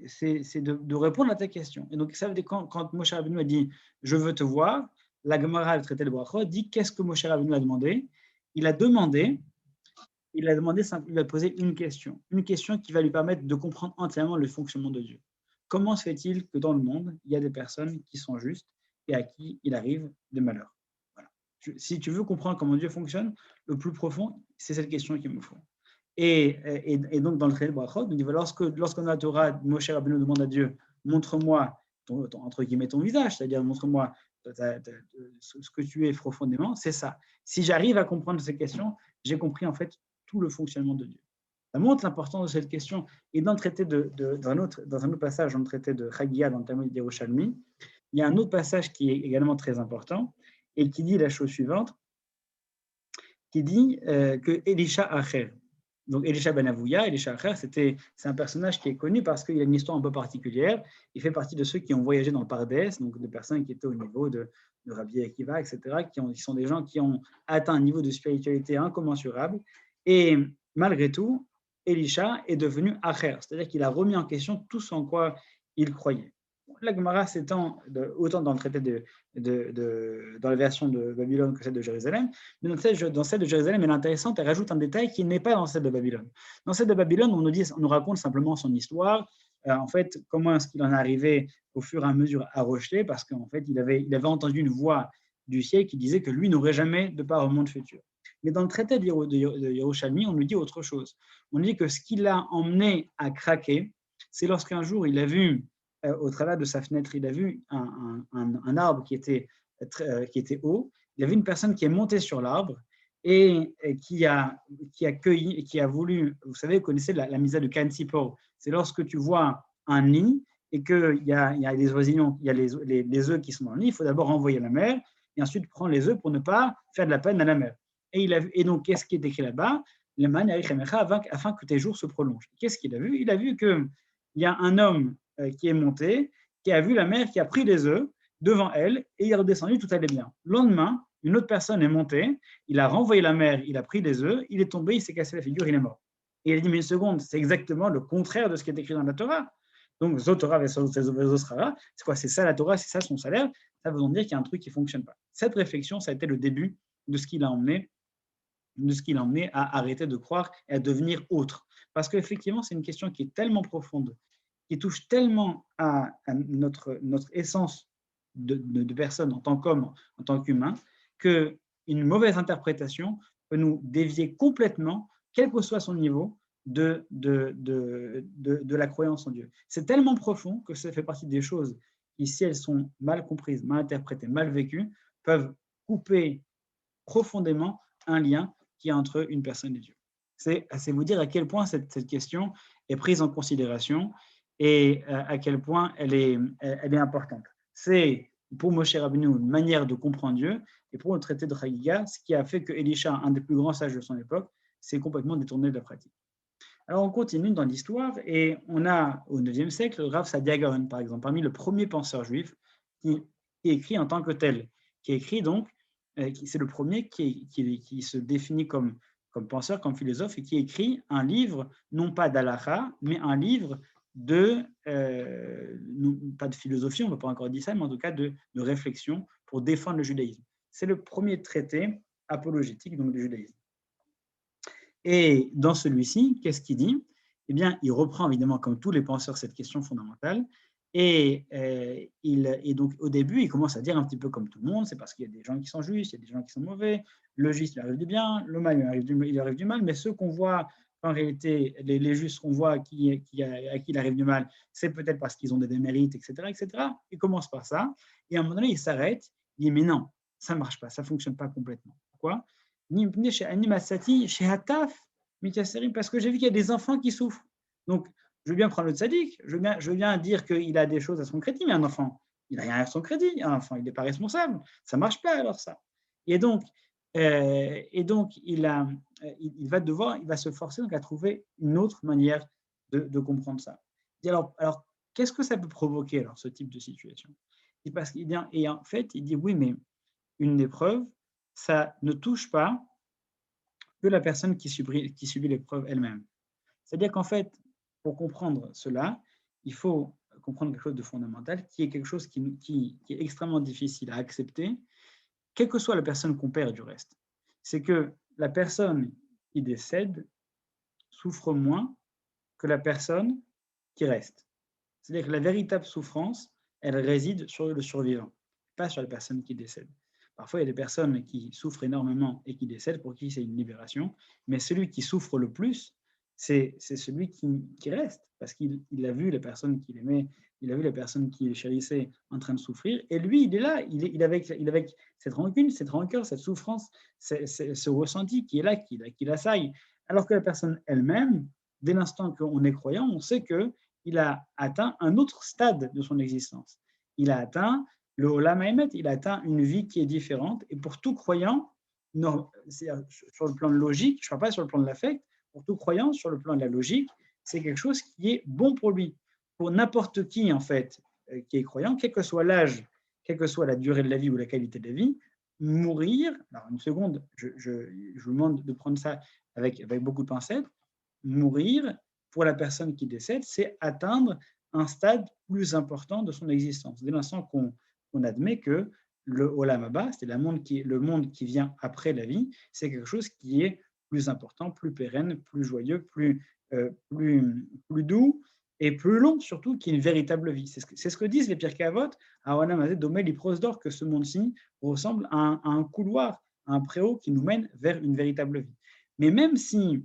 c'est de répondre à ta question. Et donc, ça veut dire quand Moshe Rabbeinu a dit je veux te voir, la Gemara, le traité de Brachot, dit qu'est-ce que Moshe Rabbeinu a demandé. Il a posé une question qui va lui permettre de comprendre entièrement le fonctionnement de Dieu. Comment se fait-il que dans le monde, il y a des personnes qui sont justes et à qui il arrive des malheurs? Voilà. Si tu veux comprendre comment Dieu fonctionne, le plus profond, c'est cette question qu'il me faut. Et donc, dans le traité de Brachot, on dit lorsqu'on a la Torah, Moshe Rabbeinu demande à Dieu, montre-moi entre guillemets ton visage, c'est-à-dire montre-moi ce que tu es profondément, c'est ça. Si j'arrive à comprendre ces questions, j'ai compris en fait tout le fonctionnement de Dieu. Ça montre l'importance de cette question. Et dans le traité dans un autre passage, dans le traité de Chagiga, dans le Talmud d'Yerushalmi, il y a un autre passage qui est également très important et qui dit la chose suivante, qui dit que Elisha Acher, donc Elisha ben Avouya, Elisha Acher, c'est un personnage qui est connu parce qu'il a une histoire un peu particulière. Il fait partie de ceux qui ont voyagé dans le Pardès, donc de personnes qui étaient au niveau de Rabbi Akiva, etc., qui sont des gens qui ont atteint un niveau de spiritualité incommensurable. Et malgré tout, Elisha est devenu Acher, c'est-à-dire qu'il a remis en question tout ce en quoi il croyait. La Gemara s'étend autant dans le traité dans la version de Babylone que celle de Jérusalem, mais dans celle de Jérusalem, elle est intéressante, elle rajoute un détail qui n'est pas dans celle de Babylone. Dans celle de Babylone, on nous raconte simplement son histoire, en fait, comment est-ce qu'il en est arrivé au fur et à mesure à rejeter, parce qu'en fait, il avait entendu une voix du ciel qui disait que lui n'aurait jamais de part au monde futur. Mais dans le traité de Yerushalmi, on nous dit autre chose. On nous dit que ce qui l'a emmené à craquer, c'est lorsqu'un jour, il a vu au travers de sa fenêtre, il a vu un arbre qui était haut. Il a vu une personne qui est montée sur l'arbre et qui a cueilli et qui a voulu, vous savez, vous connaissez la misère de Kansipor, c'est lorsque tu vois un nid et qu'il y a des oisillons, il y a les œufs qui sont dans le nid, il faut d'abord envoyer à la mer et ensuite prendre les œufs pour ne pas faire de la peine à la mer. Et donc, qu'est-ce qui est écrit là-bas? Afin que tes jours se prolongent. Qu'est-ce qu'il a vu? Il a vu qu'il y a un homme qui est monté, qui a vu la mère qui a pris les œufs devant elle et il est redescendu, tout allait bien. Le lendemain, une autre personne est montée, il a renvoyé la mère, il a pris les œufs, il est tombé, il s'est cassé la figure, il est mort. Et il a dit, mais une seconde, c'est exactement le contraire de ce qui est écrit dans la Torah. Donc, Zotora, c'est quoi? C'est ça la Torah, c'est ça son salaire. Ça veut donc dire qu'il y a un truc qui ne fonctionne pas. Cette réflexion, ça a été le début de ce qui l'a emmené à arrêter de croire et à devenir autre. Parce qu'effectivement, c'est une question qui est tellement profonde, qui touche tellement à notre essence de personne en tant qu'homme, en tant qu'humain, qu'une mauvaise interprétation peut nous dévier complètement, quel que soit son niveau, de la croyance en Dieu. C'est tellement profond que ça fait partie des choses qui, si elles sont mal comprises, mal interprétées, mal vécues, peuvent couper profondément un lien qui est entre une personne et Dieu. C'est vous dire à quel point cette question est prise en considération et à quel point elle est importante. C'est pour Moshe Rabbeinu une manière de comprendre Dieu, et pour le traité de Chagiga, ce qui a fait que Elisha, un des plus grands sages de son époque, s'est complètement détourné de la pratique. Alors on continue dans l'histoire, et on a au IXe siècle le Rav Sadia Gaon, par exemple, parmi les premiers penseurs juifs, qui écrit en tant que tel, qui écrit donc, c'est le premier qui se définit comme penseur, comme philosophe, et qui écrit un livre, non pas d'Halacha, mais un livre pas de philosophie, on ne va pas encore dire ça, mais en tout cas de réflexion pour défendre le judaïsme. C'est le premier traité apologétique donc, du judaïsme. Et dans celui-ci, qu'est-ce qu'il dit? Eh bien, il reprend évidemment, comme tous les penseurs, cette question fondamentale, Et donc, au début, il commence à dire un petit peu comme tout le monde, c'est parce qu'il y a des gens qui sont justes, il y a des gens qui sont mauvais, le juste, il arrive du bien, le mal, il arrive du mal, mais ceux qu'on voit, en réalité, les justes qu'on voit à qui il arrive du mal, c'est peut-être parce qu'ils ont des démérites, etc., etc. Il commence par ça, et à un moment donné, il s'arrête, il dit, mais non, ça ne marche pas, ça ne fonctionne pas complètement. Pourquoi? Parce que j'ai vu qu'il y a des enfants qui souffrent. Donc, je veux bien prendre le tzaddik, je veux bien dire qu'il a des choses à son crédit, mais un enfant, il n'a rien à son crédit, un enfant, il n'est pas responsable. Ça ne marche pas alors ça. Et donc il va se forcer donc à trouver une autre manière de comprendre ça. Et alors, qu'est-ce que ça peut provoquer alors ce type de situation? Et en fait, il dit oui, mais une épreuve, ça ne touche pas que la personne qui subit l'épreuve elle-même. C'est-à-dire qu'en fait, pour comprendre cela, il faut comprendre quelque chose de fondamental, qui est quelque chose qui est extrêmement difficile à accepter, quelle que soit la personne qu'on perd du reste. C'est que la personne qui décède souffre moins que la personne qui reste. C'est-à-dire que la véritable souffrance, elle réside sur le survivant, pas sur la personne qui décède. Parfois, il y a des personnes qui souffrent énormément et qui décèdent, pour qui c'est une libération, mais celui qui souffre le plus, c'est celui qui reste, parce qu'il a vu les personnes qu'il aimait, il a vu les personnes qu'il chérissait en train de souffrir, et lui, il est là, il est avec cette rancune, cette rancœur, cette souffrance, ce ressenti qui est là, qui l'assaille. Alors que la personne elle-même, dès l'instant qu'on est croyant, on sait qu'il a atteint un autre stade de son existence. Il a atteint le Olam Haemet, il a atteint une vie qui est différente, et pour tout croyant, sur le plan logique, je ne parle pas sur le plan de l'affect, pour tout croyant, sur le plan de la logique, c'est quelque chose qui est bon pour lui. Pour n'importe qui, en fait, qui est croyant, quel que soit l'âge, quelle que soit la durée de la vie ou la qualité de la vie, mourir, alors une seconde, je vous demande de prendre ça avec beaucoup de pincettes, mourir, pour la personne qui décède, c'est atteindre un stade plus important de son existence. Dès l'instant qu'on admet que le Olam Haba, c'est le monde qui vient après la vie, c'est quelque chose qui est plus important, plus pérenne, plus joyeux, plus doux et plus long surtout, qui est une véritable vie. C'est ce que disent les Pirkei Avot, à Olam Hazeh Domeh Liprosdor, que ce monde-ci ressemble à un couloir, à un préau qui nous mène vers une véritable vie. Mais même si,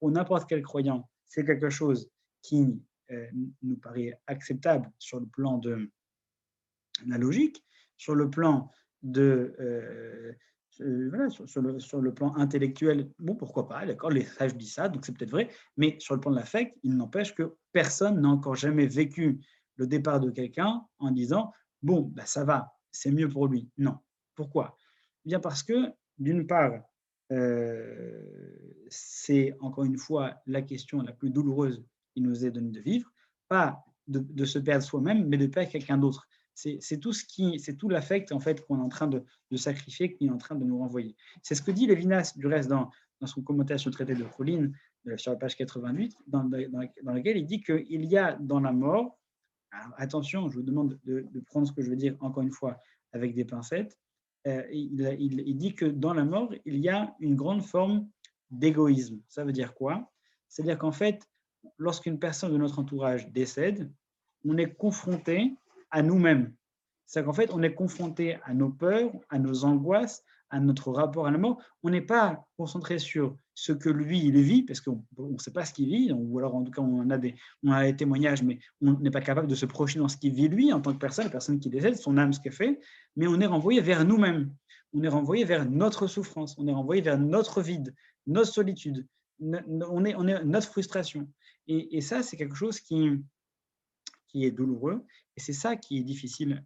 pour n'importe quel croyant, c'est quelque chose qui nous paraît acceptable sur le plan de la logique, sur le plan sur le plan intellectuel, bon, pourquoi pas, d'accord, les sages disent ça, donc c'est peut-être vrai, mais sur le plan de l'affect, il n'empêche que personne n'a encore jamais vécu le départ de quelqu'un en disant « bon, bah, ça va, c'est mieux pour lui ». Non. Pourquoi? Bien parce que, d'une part, c'est encore une fois la question la plus douloureuse qui nous est donnée de vivre, pas de se perdre soi-même, mais de perdre quelqu'un d'autre. C'est tout l'affect en fait qu'on est en train de sacrifier, qui est en train de nous renvoyer. C'est ce que dit Lévinas du reste dans son commentaire sur le traité de Choulin, sur la page 88, dans laquelle il dit qu'il y a dans la mort, alors attention, je vous demande de prendre ce que je veux dire encore une fois avec des pincettes, il dit que dans la mort, il y a une grande forme d'égoïsme. Ça veut dire quoi? C'est-à-dire qu'en fait, lorsqu'une personne de notre entourage décède, on est confronté à nous-mêmes. C'est qu'en fait, on est confronté à nos peurs, à nos angoisses, à notre rapport à la mort. On n'est pas concentré sur ce que lui, il vit, parce qu'on ne sait pas ce qu'il vit, ou alors en tout cas, on a des témoignages, mais on n'est pas capable de se projeter dans ce qu'il vit lui, en tant que personne, la personne qui décède, son âme, ce qu'elle fait, mais on est renvoyé vers nous-mêmes. On est renvoyé vers notre souffrance, on est renvoyé vers notre vide, notre solitude, notre frustration. Et ça, c'est quelque chose qui est douloureux, et c'est ça qui est difficile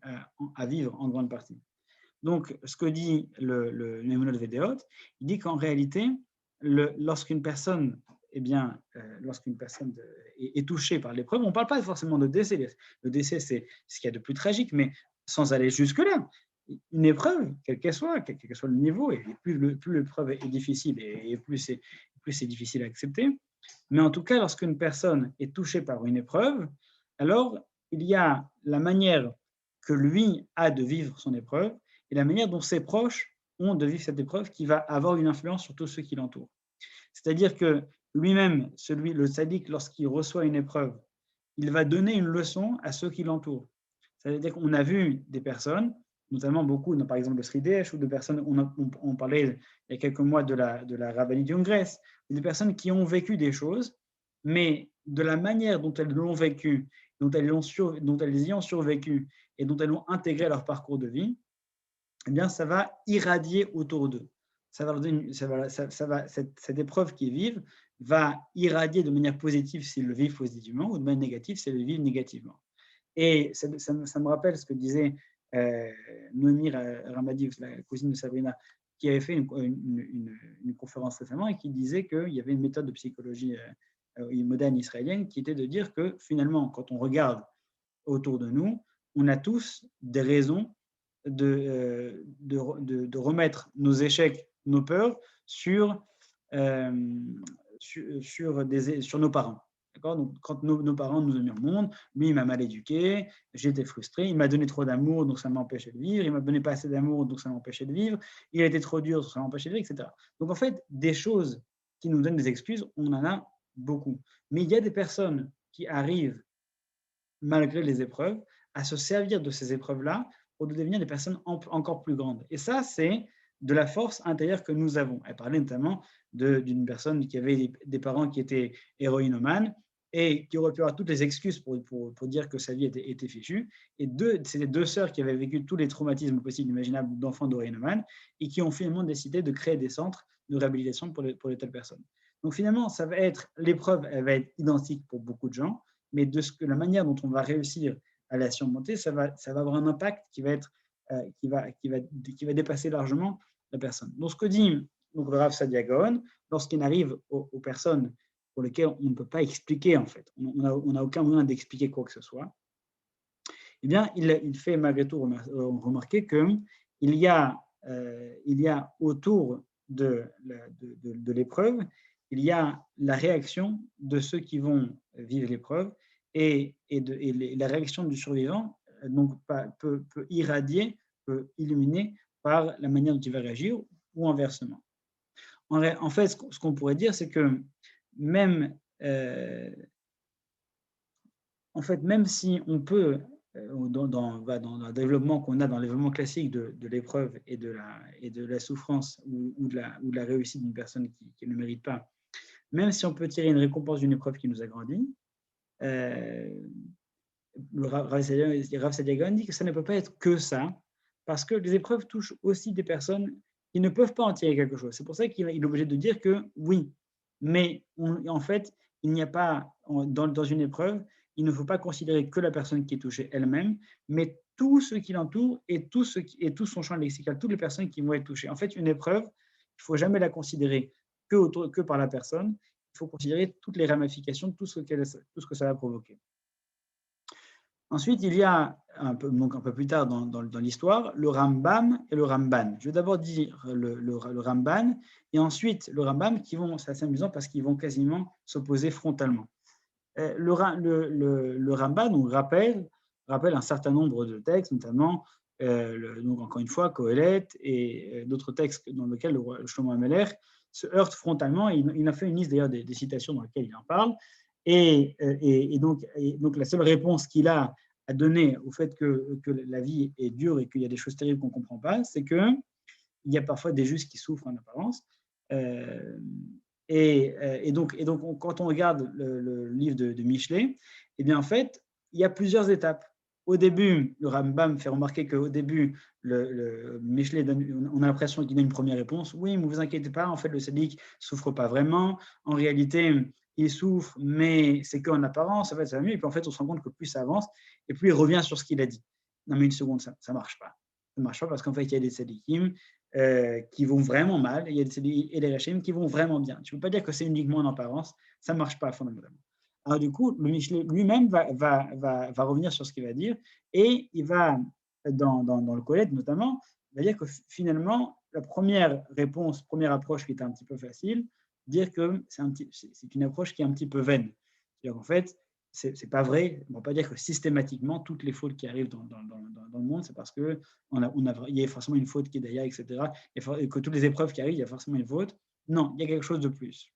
à vivre en grande partie. Donc, ce que dit le Maimon de Vedeot, il dit qu'en réalité, lorsqu'une personne est touchée par l'épreuve, on ne parle pas forcément de décès. Le décès, c'est ce qu'il y a de plus tragique, mais sans aller jusque-là. Une épreuve, quel que soit le niveau, et plus l'épreuve est difficile, et plus c'est difficile à accepter, mais en tout cas, lorsqu'une personne est touchée par une épreuve, alors il y a la manière que lui a de vivre son épreuve et la manière dont ses proches ont de vivre cette épreuve qui va avoir une influence sur tous ceux qui l'entourent. C'est-à-dire que lui-même, le tzaddik, lorsqu'il reçoit une épreuve, il va donner une leçon à ceux qui l'entourent. Ça veut dire qu'on a vu des personnes, notamment beaucoup, par exemple le Sridesh, ou de personnes, on parlait il y a quelques mois de la rabbinite en Grèce, des personnes qui ont vécu des choses, mais de la manière dont elles l'ont vécu, dont elles y ont survécu et dont elles l'ont intégré à leur parcours de vie, eh bien, ça va irradier autour d'eux. Cette épreuve qu'ils vivent va irradier de manière positive s'ils le vivent positivement ou de manière négative s'ils le vivent négativement. Et ça me rappelle ce que disait Noémie Ramadi, la cousine de Sabrina, qui avait fait une conférence récemment et qui disait qu'il y avait une méthode de psychologie moderne israélienne qui était de dire que finalement, quand on regarde autour de nous, on a tous des raisons de remettre nos échecs, nos peurs sur nos parents. Donc, quand nos parents nous ont mis au monde, lui, il m'a mal éduqué, j'étais frustré, il m'a donné trop d'amour, donc ça m'empêchait de vivre, il m'a donné pas assez d'amour, donc ça m'empêchait de vivre, il a été trop dur, donc ça m'empêchait de vivre, etc. Donc, en fait, des choses qui nous donnent des excuses, on en a beaucoup. Mais il y a des personnes qui arrivent, malgré les épreuves, à se servir de ces épreuves-là pour devenir des personnes encore plus grandes. Et ça, c'est de la force intérieure que nous avons. Elle parlait notamment d'une personne qui avait des parents qui étaient héroïnomanes et qui aurait pu avoir toutes les excuses pour dire que sa vie était fichue. Et c'était deux sœurs qui avaient vécu tous les traumatismes possibles et imaginables d'enfants d'héroïnomanes et qui ont finalement décidé de créer des centres de réhabilitation pour les telles personnes. Donc finalement, l'épreuve, elle va être identique pour beaucoup de gens, mais la manière dont on va réussir à la surmonter, ça va avoir un impact qui va dépasser largement la personne. Donc, ce que dit le Rav Sadia Gaon, lorsqu'il arrive aux personnes pour lesquelles on ne peut pas expliquer, en fait, on n'a aucun moyen d'expliquer quoi que ce soit, eh bien, il fait malgré tout remarquer qu'il y a autour de l'épreuve, il y a la réaction de ceux qui vont vivre l'épreuve et la réaction du survivant donc, peut irradier, peut illuminer par la manière dont il va réagir ou inversement. En fait, ce qu'on pourrait dire, c'est que même si on peut, dans le développement qu'on a, dans le développement classique de l'épreuve et de la souffrance ou de la réussite d'une personne qui ne mérite pas, même si on peut tirer une récompense d'une épreuve qui nous a grandi, le Rav Sadia Gaon dit que ça ne peut pas être que ça, parce que les épreuves touchent aussi des personnes qui ne peuvent pas en tirer quelque chose. C'est pour ça qu'il est obligé de dire que oui, mais en fait, il n'y a pas, dans une épreuve, il ne faut pas considérer que la personne qui est touchée elle-même, mais tout ce qui l'entoure et tout son champ lexical, toutes les personnes qui vont être touchées. En fait, une épreuve, il ne faut jamais la considérer que par la personne, il faut considérer toutes les ramifications, tout ce que ça va provoquer. Ensuite, il y a un peu plus tard dans l'histoire, le Rambam et le Ramban. Je vais d'abord dire le Ramban et ensuite le Rambam, c'est assez amusant parce qu'ils vont quasiment s'opposer frontalement. Le Ramban nous rappelle un certain nombre de textes, notamment, donc encore une fois, Kohelet et d'autres textes dans lesquels le Shlomo HaMelech se heurte frontalement. Il a fait une liste d'ailleurs des citations dans lesquelles il en parle. Et donc, la seule réponse qu'il a à donner au fait que la vie est dure et qu'il y a des choses terribles qu'on ne comprend pas, c'est qu'il y a parfois des justes qui souffrent en apparence. Et donc, quand on regarde le livre de Michelet, eh bien, en fait, il y a plusieurs étapes. Au début, le Rambam fait remarquer qu'au début, le Michelet on a l'impression qu'il donne une première réponse. Oui, mais ne vous inquiétez pas, en fait, le sadique ne souffre pas vraiment. En réalité, il souffre, mais c'est qu'en apparence, en fait, ça va mieux. Et puis, en fait, on se rend compte que plus ça avance, et plus il revient sur ce qu'il a dit. Non, mais une seconde, ça ne marche pas. Ça ne marche pas parce qu'en fait, il y a des sadikim qui vont vraiment mal, et il y a des sadikim et des rachim qui vont vraiment bien. Tu ne peux pas dire que c'est uniquement en apparence, ça ne marche pas fondamentalement. Alors, du coup, le Michelet lui-même va revenir sur ce qu'il va dire, et il va, dans le Kohelet notamment, il va dire que finalement, la première approche qui était un petit peu facile, dire que c'est une approche qui est un petit peu vaine. C'est-à-dire qu'en fait, c'est pas vrai. On ne va pas dire que systématiquement, toutes les fautes qui arrivent dans le monde, c'est parce qu'il y a forcément une faute qui est derrière, etc. Et que toutes les épreuves qui arrivent, il y a forcément une faute. Non, il y a quelque chose de plus.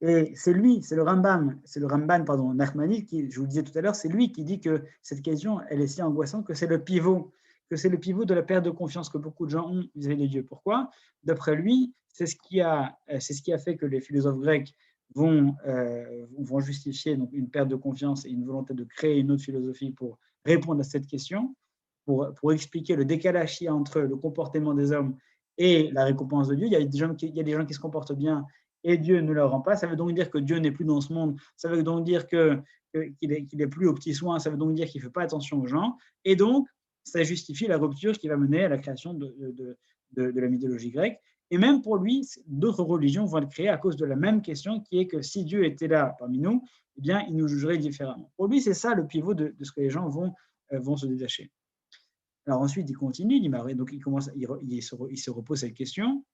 Et c'est le Ramban, pardon, Nachmanides, qui, je vous le disais tout à l'heure, c'est lui qui dit que cette question, elle est si angoissante que c'est le pivot de la perte de confiance que beaucoup de gens ont vis-à-vis de Dieu. Pourquoi? D'après lui, c'est ce qui a fait que les philosophes grecs vont justifier donc une perte de confiance et une volonté de créer une autre philosophie pour répondre à cette question, pour expliquer le décalage qu'il y a entre le comportement des hommes et la récompense de Dieu. Il y a des gens qui se comportent bien et Dieu ne leur rend pas. Ça veut donc dire que Dieu n'est plus dans ce monde. Ça veut donc dire qu'il est plus aux petits soins. Ça veut donc dire qu'il ne fait pas attention aux gens. Et donc, ça justifie la rupture qui va mener à la création de la mythologie grecque. Et même pour lui, d'autres religions vont le créer à cause de la même question, qui est que si Dieu était là parmi nous, eh bien, il nous jugerait différemment. Pour lui, c'est ça le pivot de ce que les gens vont se détacher. Alors ensuite, il continue, donc il se repose cette question,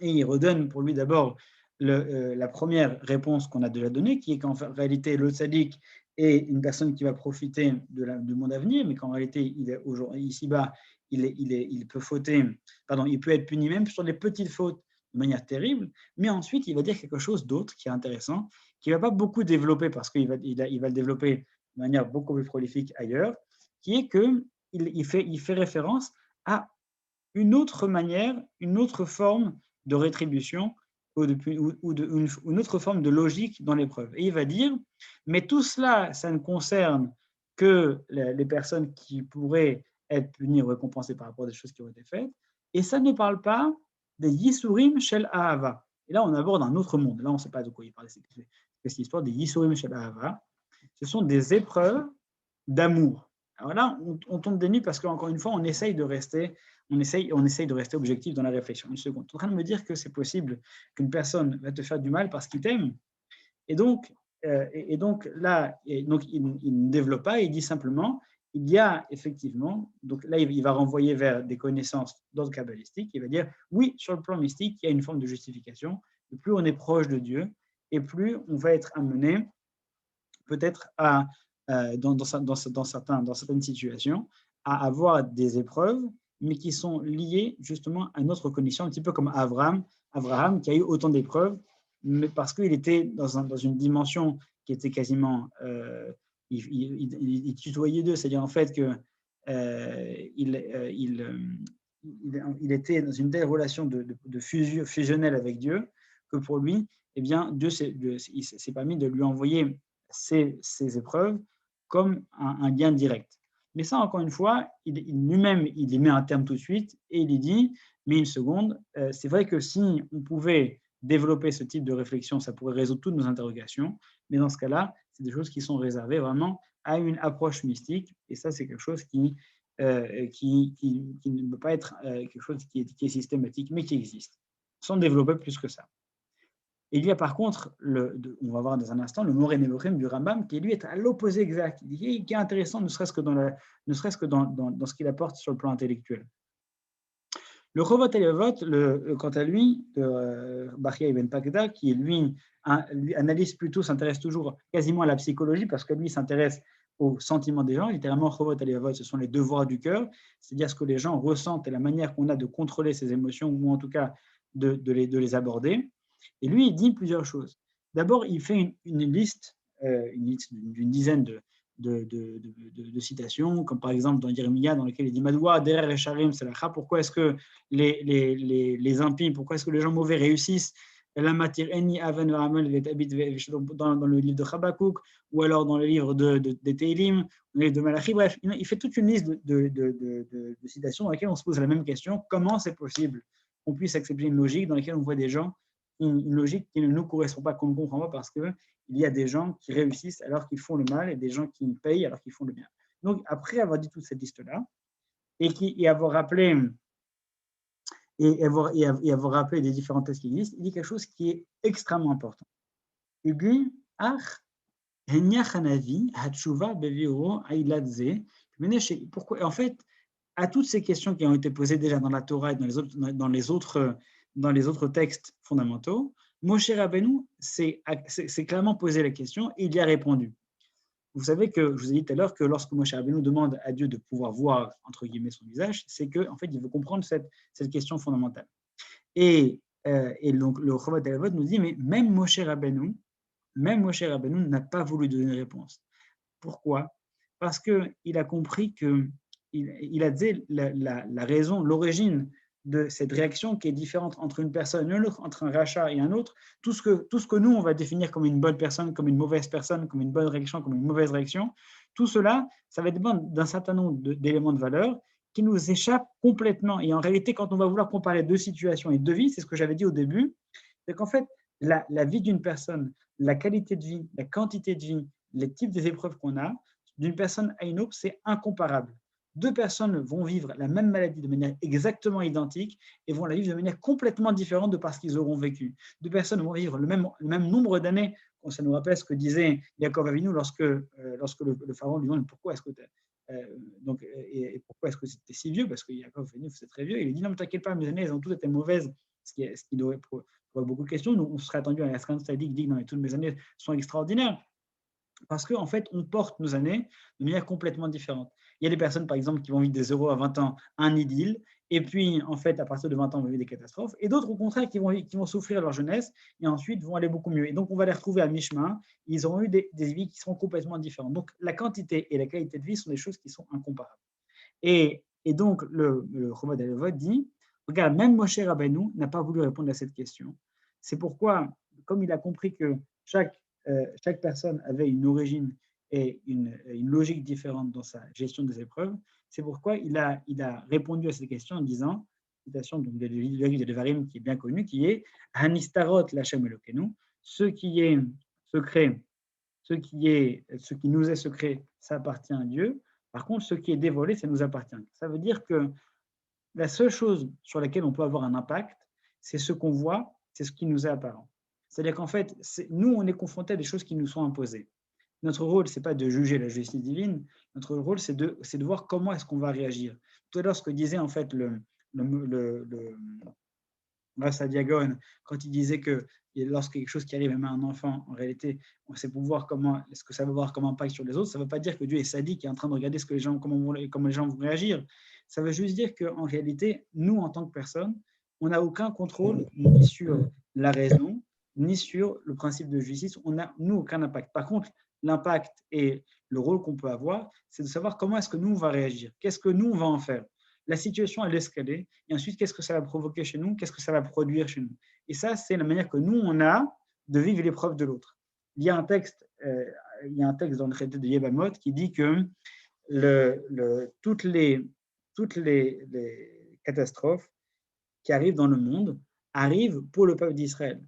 et il redonne pour lui d'abord la première réponse qu'on a déjà donnée, qui est qu'en réalité, le tzaddik est une personne qui va profiter du monde à venir, mais qu'en réalité, il est aujourd'hui ici-bas, il peut fauter, il peut être puni même sur les petites fautes de manière terrible, mais ensuite, il va dire quelque chose d'autre qui est intéressant, qui ne va pas beaucoup développer, parce qu'il va le développer de manière beaucoup plus prolifique ailleurs, qui est qu'il fait référence à une autre manière, une autre forme de rétribution ou une autre forme de logique dans l'épreuve. Et il va dire, mais tout cela, ça ne concerne que les personnes qui pourraient être punies ou récompensées par rapport à des choses qui ont été faites, et ça ne parle pas des Yisurim Shel Ahava. Et là, on aborde un autre monde. Là, on ne sait pas de quoi il parle. C'est cette histoire des Yisurim Shel Ahava. Ce sont des épreuves d'amour. Alors là, on tombe des nues parce qu'encore une fois, on essaye de rester objectif dans la réflexion. Une seconde. Tu es en train de me dire que c'est possible qu'une personne va te faire du mal parce qu'il t'aime. Et donc là, il ne développe pas, il dit simplement, il y a effectivement, donc là, il va renvoyer vers des connaissances d'ordre kabbalistique, il va dire, oui, sur le plan mystique, il y a une forme de justification. Et plus on est proche de Dieu, et plus on va être amené peut-être dans certaines situations, à avoir des épreuves, mais qui sont liées justement à notre condition, un petit peu comme Abraham qui a eu autant d'épreuves, mais parce qu'il était dans une dimension qui était quasiment, il tutoyait Dieu, c'est-à-dire en fait que il était dans une telle relation de fusionnelle avec Dieu que pour lui, eh bien, Dieu s'est permis de lui envoyer ces épreuves comme un lien direct. Mais ça, encore une fois, lui-même, il y met un terme tout de suite et il dit, mais une seconde, c'est vrai que si on pouvait développer ce type de réflexion, ça pourrait résoudre toutes nos interrogations, mais dans ce cas-là, c'est des choses qui sont réservées vraiment à une approche mystique, et ça, c'est quelque chose qui ne peut pas être quelque chose qui est systématique, mais qui existe, sans développer plus que ça. Et il y a par contre, on va voir dans un instant, le Moré Nevochim du Rambam, qui lui est à l'opposé exact, qui est intéressant, ne serait-ce que dans ce qu'il apporte sur le plan intellectuel. Le Chovot HaLevavot, quant à lui, de Bachya Ibn Pakda, qui lui analyse plutôt, s'intéresse toujours quasiment à la psychologie, parce que lui s'intéresse aux sentiments des gens. Littéralement, Chovot HaLevavot, ce sont les devoirs du cœur, c'est-à-dire ce que les gens ressentent et la manière qu'on a de contrôler ces émotions, ou en tout cas de les aborder. Et lui, il dit plusieurs choses. D'abord, il fait une liste d'une dizaine de citations, comme par exemple dans Jérémia, dans lequel il dit Madoua, Derer et Sharim, pourquoi est-ce que les impies, pourquoi est-ce que les gens mauvais réussissent dans le livre de Chabakouk, ou alors dans le livre des Teilim, le livre de Malachi. Bref, il fait toute une liste de citations dans lesquelles on se pose la même question, comment c'est possible qu'on puisse accepter une logique dans laquelle on voit des gens, une logique qui ne nous correspond pas, qu'on ne comprend pas, parce qu'il y a des gens qui réussissent alors qu'ils font le mal et des gens qui payent alors qu'ils font le bien. Donc, après avoir dit toute cette liste-là, et avoir rappelé des différents textes qui existent, il dit quelque chose qui est extrêmement important. Il dit pourquoi, en fait, à toutes ces questions qui ont été posées déjà dans la Torah et dans les autres textes fondamentaux, Moshe Rabbeinu s'est clairement posé la question et il y a répondu. Vous savez que je vous ai dit tout à l'heure que lorsque Moshe Rabbeinu demande à Dieu de pouvoir voir, entre guillemets, son visage, c'est qu'en fait, il veut comprendre cette question fondamentale. Et Et donc, le Chovat Alavot nous dit, mais même Moshe Rabbeinu n'a pas voulu donner une réponse. Pourquoi? Parce qu'il a compris il a dit la raison, l'origine de cette réaction qui est différente entre une personne et une autre, entre un rachat et un autre. Tout ce que nous, on va définir comme une bonne personne, comme une mauvaise personne, comme une bonne réaction, comme une mauvaise réaction, tout cela, ça va dépendre d'un certain nombre d'éléments de valeur qui nous échappent complètement. Et en réalité, quand on va vouloir comparer deux situations et deux vies, c'est ce que j'avais dit au début, c'est qu'en fait, la vie d'une personne, la qualité de vie, la quantité de vie, les types des épreuves qu'on a, d'une personne à une autre, c'est incomparable. Deux personnes vont vivre la même maladie de manière exactement identique et vont la vivre de manière complètement différente de parce qu'ils auront vécu. Deux personnes vont vivre le même nombre d'années. Ça nous rappelle ce que disait Yaakov Avinu lorsque le pharaon lui demande pourquoi est-ce que et pourquoi est-ce que c'était si vieux, parce que Yaakov Avinu c'est très vieux. Il lui dit non, mais t'inquiète pas, mes années elles ont toutes été mauvaises, ce qui aurait beaucoup de questions. Nous, on serait attendu à Yaskan Sadiq dit non, mais toutes mes années sont extraordinaires. Parce qu'en fait, on porte nos années de manière complètement différente. Il y a des personnes, par exemple, qui vont vivre des 0 à 20 ans, un idylle, et puis, en fait, à partir de 20 ans, on va vivre des catastrophes, et d'autres, au contraire, qui vont souffrir leur jeunesse, et ensuite vont aller beaucoup mieux. Et donc, on va les retrouver à mi-chemin, ils auront eu des vies qui seront complètement différentes. Donc, la quantité et la qualité de vie sont des choses qui sont incomparables. Et donc, le Chovat Alavot dit, regarde, même Moshe Rabbeinu n'a pas voulu répondre à cette question. C'est pourquoi, comme il a compris que chaque personne avait une origine et une logique différente dans sa gestion des épreuves, c'est pourquoi il a répondu à cette question en disant, citation donc, de livre de Devarim qui est bien connu, qui est « Hanistarot lachem Elokenu » ce qui est secret, ce qui nous est secret, ça appartient à Dieu. Par contre, ce qui est dévoilé, ça nous appartient. Ça veut dire que la seule chose sur laquelle on peut avoir un impact, c'est ce qu'on voit, c'est ce qui nous est apparent. C'est-à-dire qu'en fait, nous, on est confrontés à des choses qui nous sont imposées. Notre rôle, ce n'est pas de juger la justice divine. Notre rôle, c'est de voir comment est-ce qu'on va réagir. Tout à l'heure, ce que disait en fait le Diagone, quand il disait que lorsque quelque chose qui arrive même à un enfant, en réalité, c'est pour voir comment est-ce que ça va avoir comme impact sur les autres. Ça ne veut pas dire que Dieu est sadique et est en train de regarder comment les gens vont réagir. Ça veut juste dire qu'en réalité, nous, en tant que personne, on n'a aucun contrôle ni sur la raison, ni sur le principe de justice. On n'a, nous, aucun impact. Par contre, l'impact et le rôle qu'on peut avoir, c'est de savoir comment est-ce que nous, on va réagir. Qu'est-ce que nous, on va en faire? La situation, elle escalée, et ensuite, qu'est-ce que ça va provoquer chez nous? Qu'est-ce que ça va produire chez nous? Et ça, c'est la manière que nous, on a de vivre l'épreuve de l'autre. Il y a un texte dans le traité de Yebamot qui dit que toutes les catastrophes qui arrivent dans le monde arrivent pour le peuple d'Israël.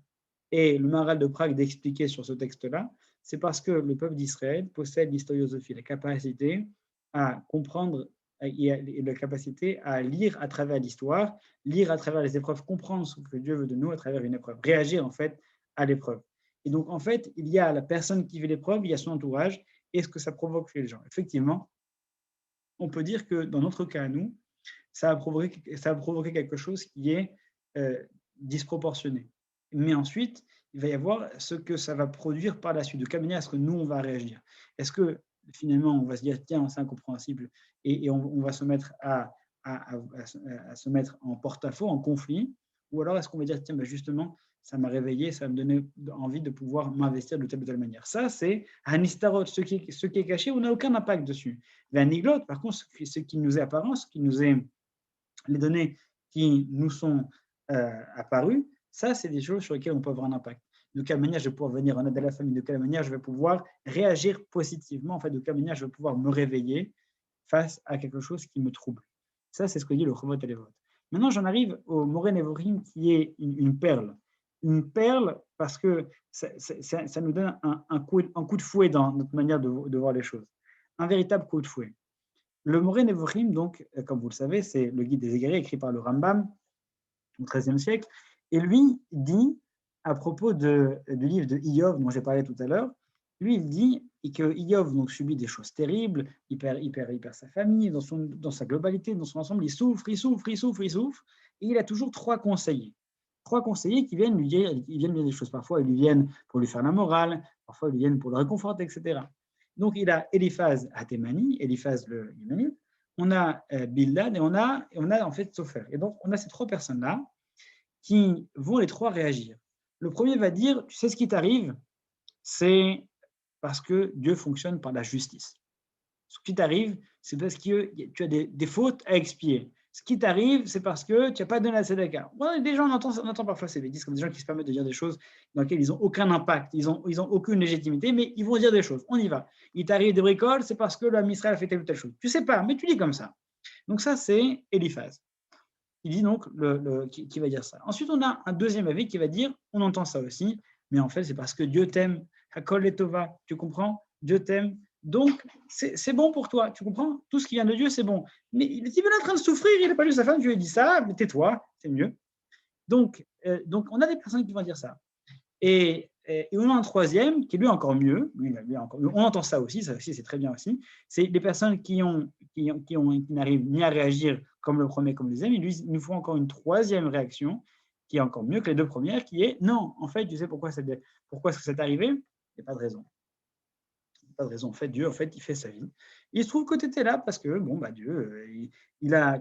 Et le Maharal de Prague d'expliquer sur ce texte-là, c'est parce que le peuple d'Israël possède l'historiosophie, la capacité à comprendre et la capacité à lire à travers l'histoire, lire à travers les épreuves, comprendre ce que Dieu veut de nous à travers une épreuve, réagir en fait à l'épreuve. Et donc en fait, il y a la personne qui vit l'épreuve, il y a son entourage, et ce que ça provoque chez les gens. Effectivement, on peut dire que dans notre cas à nous, ça a provoqué quelque chose qui est disproportionné. Mais ensuite, il va y avoir ce que ça va produire par la suite, de quelle manière est-ce que nous, on va réagir. Est-ce que finalement, on va se dire, tiens, c'est incompréhensible, et on va se mettre à se mettre en porte-à-faux, en conflit, ou alors est-ce qu'on va dire, tiens, ben justement, ça m'a réveillé, ça va me donner envie de pouvoir m'investir de telle ou telle manière. Ça, c'est Hanistarot, ce qui est caché, on n'a aucun impact dessus. L'aniglot, par contre, ce qui nous est apparent, ce qui nous est les données qui nous sont apparues, ça, c'est des choses sur lesquelles on peut avoir un impact. De quelle manière je vais pouvoir venir en aide à la famille, de quelle manière je vais pouvoir réagir positivement, en fait, de quelle manière je vais pouvoir me réveiller face à quelque chose qui me trouble. Ça, c'est ce que dit le Chovat Alavot. Maintenant, j'en arrive au Moreh Nevorim, qui est une perle. Une perle parce que ça nous donne un coup de fouet dans notre manière de voir les choses. Un véritable coup de fouet. Le Moreh Nevorim, donc, comme vous le savez, c'est le guide des égarés écrit par le Rambam au XIIIe siècle. Et lui dit, à propos du livre de Iyov, dont j'ai parlé tout à l'heure, lui, il dit que Iyov donc, subit des choses terribles, il perd sa famille, dans sa globalité, dans son ensemble, il souffre, et il a toujours trois conseillers qui viennent lui dire des choses. Parfois, ils lui viennent pour lui faire la morale, parfois, ils lui viennent pour le réconforter, etc. Donc, il a Eliphaz Hatémani, Eliphaz le Yéménite, on a Bildad et on a en fait Sofer. Et donc, on a ces trois personnes-là qui vont les trois réagir. Le premier va dire, tu sais ce qui t'arrive, c'est parce que Dieu fonctionne par la justice. Ce qui t'arrive, c'est parce que tu as des fautes à expier. Ce qui t'arrive, c'est parce que tu n'as pas donné la tzedaka. Ouais, des gens, on entend parfois ces bêtises, comme des gens qui se permettent de dire des choses dans lesquelles ils n'ont aucun impact, ils ont aucune légitimité, mais ils vont dire des choses. On y va. Il t'arrive des bricoles, c'est parce que l'homme Israël a fait telle ou telle chose. Tu ne sais pas, mais tu dis comme ça. Donc ça, c'est Eliphaz. Il dit donc, qui va dire ça. Ensuite, on a un deuxième avis qui va dire, on entend ça aussi, mais en fait, c'est parce que Dieu t'aime. Hakol letova, tu comprends? Dieu t'aime. Donc, c'est bon pour toi, tu comprends? Tout ce qui vient de Dieu, c'est bon. Mais il est en train de souffrir, il n'a pas lu sa femme, Dieu lui dit ça, mais tais-toi, c'est mieux. Donc, on a des personnes qui vont dire ça. Et on a un troisième qui est lui encore mieux. On entend ça aussi c'est très bien aussi. C'est les personnes qui n'arrivent ni à réagir comme le premier, comme le deuxième. Il nous faut encore une troisième réaction qui est encore mieux que les deux premières, qui est non, en fait, tu sais pourquoi est-ce que c'est arrivé? Il n'y a pas de raison. Pas de raison. En fait, Dieu, il fait sa vie. Il se trouve que tu étais là parce que, Dieu, il a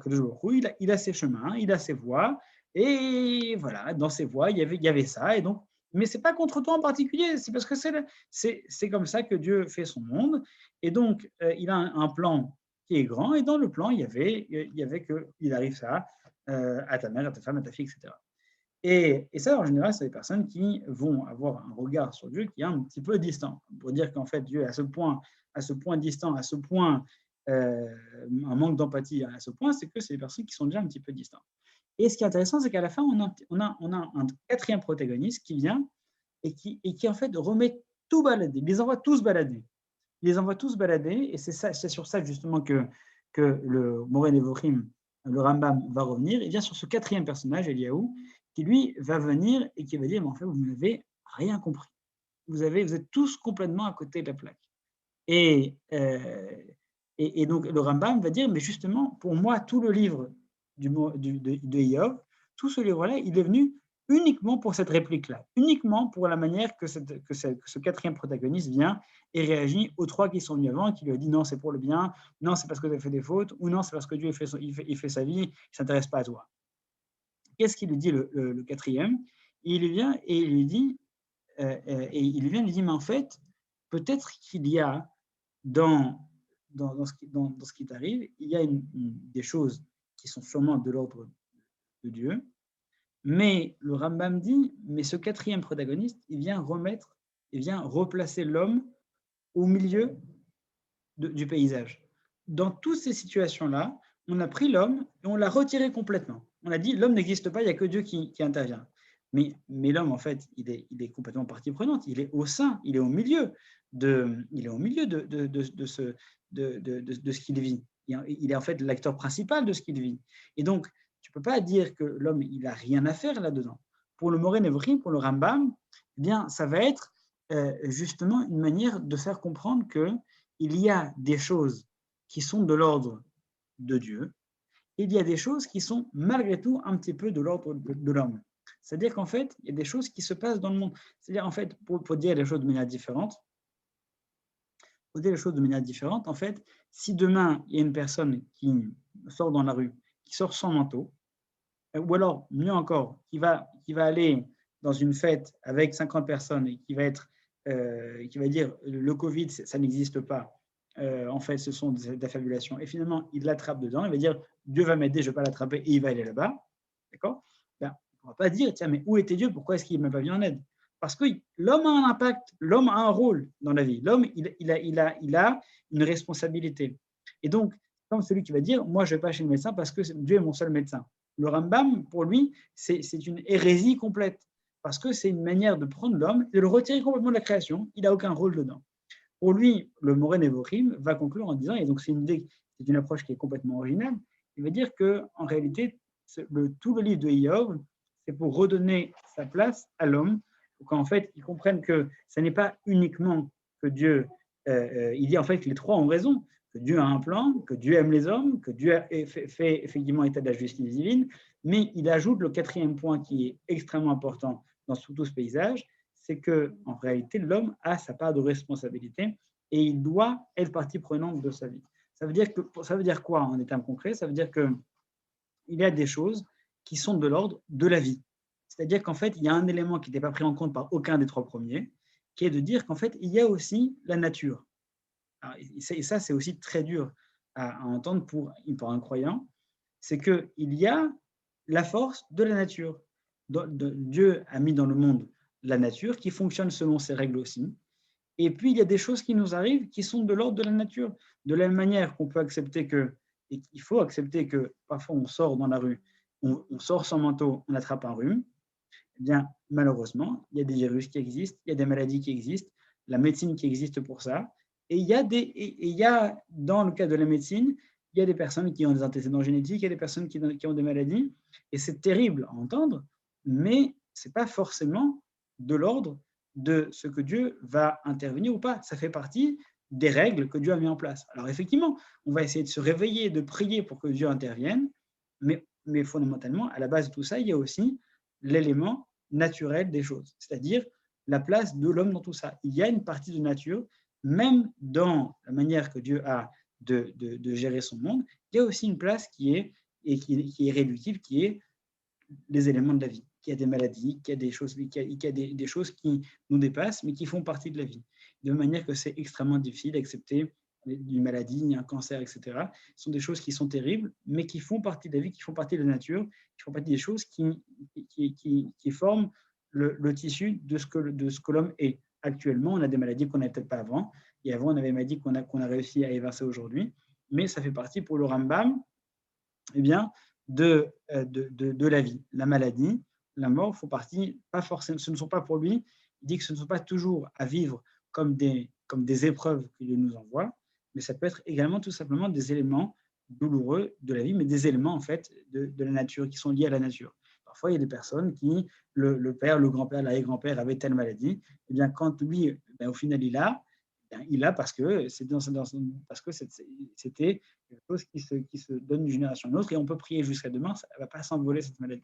ses chemins, il a ses voies, et voilà, dans ses voies, il y avait ça, et donc, mais c'est pas contre toi en particulier, c'est parce que c'est comme ça que Dieu fait son monde, et donc, il a un plan qui est grand, et dans le plan, il y avait qu'il arrive ça à ta mère, à ta femme, à ta fille, etc. Et ça, en général, c'est des personnes qui vont avoir un regard sur Dieu qui est un petit peu distant. Pour dire qu'en fait, Dieu est à ce point distant, à ce point un manque d'empathie, à ce point, c'est que c'est des personnes qui sont déjà un petit peu distantes. Et ce qui est intéressant, c'est qu'à la fin, on a un quatrième protagoniste qui vient et qui en fait remet tout balader, il les envoie tous balader. Il les envoie tous balader, et c'est sur ça justement que le Moreh Nevochim, le Rambam, va revenir. Il vient sur ce quatrième personnage, Eliaou, qui lui va venir et qui va dire, mais en fait, vous n'avez rien compris. Vous êtes tous complètement à côté de la plaque. Et donc, le Rambam va dire, mais justement, pour moi, tout le livre de Iov, tout ce livre-là, il est venu uniquement pour cette réplique-là, uniquement pour la manière que ce quatrième protagoniste vient et réagit aux trois qui sont venus avant, qui lui a dit non, c'est pour le bien, non, c'est parce que tu as fait des fautes, ou non, c'est parce que Dieu il fait sa vie, il ne s'intéresse pas à toi. Qu'est-ce qu'il lui dit le quatrième? Il vient et il lui dit, mais en fait, peut-être qu'il y a dans ce qui t'arrive, il y a des choses qui sont sûrement de l'ordre de Dieu, mais le Rambam dit, mais ce quatrième protagoniste, il vient replacer l'homme au milieu du paysage. Dans toutes ces situations-là, on a pris l'homme et on l'a retiré complètement. On a dit, l'homme n'existe pas, il n'y a que Dieu qui intervient. Mais l'homme, en fait, il est complètement partie prenante. Il est au sein, il est au milieu de ce qu'il vit. Il est en fait l'acteur principal de ce qu'il vit. Et donc, tu ne peux pas dire que l'homme, il n'a rien à faire là-dedans. Pour le Moreh Nevochim, pour le Rambam, eh bien, ça va être justement une manière de faire comprendre qu'il y a des choses qui sont de l'ordre de Dieu, et il y a des choses qui sont malgré tout un petit peu de l'ordre de l'homme. C'est-à-dire qu'en fait, il y a des choses qui se passent dans le monde. C'est-à-dire, en fait, pour dire les choses de manière différente, en fait, si demain, il y a une personne qui sort dans la rue, qui sort sans manteau, ou alors, mieux encore, qui va aller dans une fête avec 50 personnes et qui va dire le Covid, ça n'existe pas. En fait, ce sont des affabulations. Et finalement, il l'attrape dedans. Il va dire Dieu va m'aider, je ne vais pas l'attraper et il va aller là-bas. D'accord? Ben, on ne va pas dire tiens, mais où était Dieu? Pourquoi est-ce qu'il ne m'a pas venu en aide? Parce que l'homme a un impact, l'homme a un rôle dans la vie. L'homme, il a une responsabilité. Et donc, comme celui qui va dire moi, je ne vais pas chez le médecin parce que Dieu est mon seul médecin. Le Rambam, pour lui, c'est une hérésie complète, parce que c'est une manière de prendre l'homme et de le retirer complètement de la création. Il n'a aucun rôle dedans. Pour lui, le Moreh Nevochim va conclure en disant, et donc c'est une approche qui est complètement originale, il va dire qu'en réalité, tout le livre de Iov, c'est pour redonner sa place à l'homme, pour qu'en fait, ils comprennent que ce n'est pas uniquement que Dieu, il dit en fait que les trois ont raison, que Dieu a un plan, que Dieu aime les hommes, que Dieu fait effectivement état de la justice divine, mais il ajoute le quatrième point qui est extrêmement important dans tout ce paysage, c'est qu'en réalité, l'homme a sa part de responsabilité et il doit être partie prenante de sa vie. Ça veut dire quoi en des termes concrets? Ça veut dire qu'il y a des choses qui sont de l'ordre de la vie. C'est-à-dire qu'en fait, il y a un élément qui n'était pas pris en compte par aucun des trois premiers, qui est de dire qu'en fait, il y a aussi la nature. Alors, et ça, c'est aussi très dur à entendre pour un croyant, c'est qu'il y a la force de la nature. Dieu a mis dans le monde la nature qui fonctionne selon ses règles aussi. Et puis, il y a des choses qui nous arrivent qui sont de l'ordre de la nature. De la même manière qu'on peut accepter que, et qu'il faut accepter que parfois on sort dans la rue, on sort sans manteau, on attrape un rhume, eh bien, malheureusement, il y a des virus qui existent, il y a des maladies qui existent, la médecine qui existe pour ça. Et il y a, dans le cas de la médecine, il y a des personnes qui ont des antécédents génétiques, il y a des personnes qui ont des maladies, et c'est terrible à entendre, mais ce n'est pas forcément de l'ordre de ce que Dieu va intervenir ou pas. Ça fait partie des règles que Dieu a mis en place. Alors effectivement, on va essayer de se réveiller, de prier pour que Dieu intervienne, mais fondamentalement, à la base de tout ça, il y a aussi l'élément naturel des choses, c'est-à-dire la place de l'homme dans tout ça. Il y a une partie de nature, même dans la manière que Dieu a de gérer son monde, il y a aussi une place qui est irréductible, qui est les éléments de la vie, qu'il y a des maladies, qu'il y a des choses, des choses qui nous dépassent, mais qui font partie de la vie. De manière que c'est extrêmement difficile d'accepter une maladie, un cancer, etc. Ce sont des choses qui sont terribles, mais qui font partie de la vie, qui font partie de la nature, qui font partie des choses qui forment le tissu de ce que l'homme est. Actuellement, on a des maladies qu'on n'avait peut-être pas avant, et avant, on avait des maladies qu'on a réussi à évincer aujourd'hui, mais ça fait partie pour le Rambam, eh bien, de la vie. La maladie, la mort font partie, pas forcément, ce ne sont pas pour lui, il dit que ce ne sont pas toujours à vivre comme des épreuves que Dieu nous envoie, mais ça peut être également tout simplement des éléments douloureux de la vie, mais des éléments en fait de la nature, qui sont liés à la nature. Parfois, il y a des personnes qui, le père, le grand-père, l'arrière-grand-père avait telle maladie, et bien quand lui, au final, il a parce que c'était quelque chose qui se donne d'une génération à l'autre, et on peut prier jusqu'à demain, ça ne va pas s'envoler cette maladie.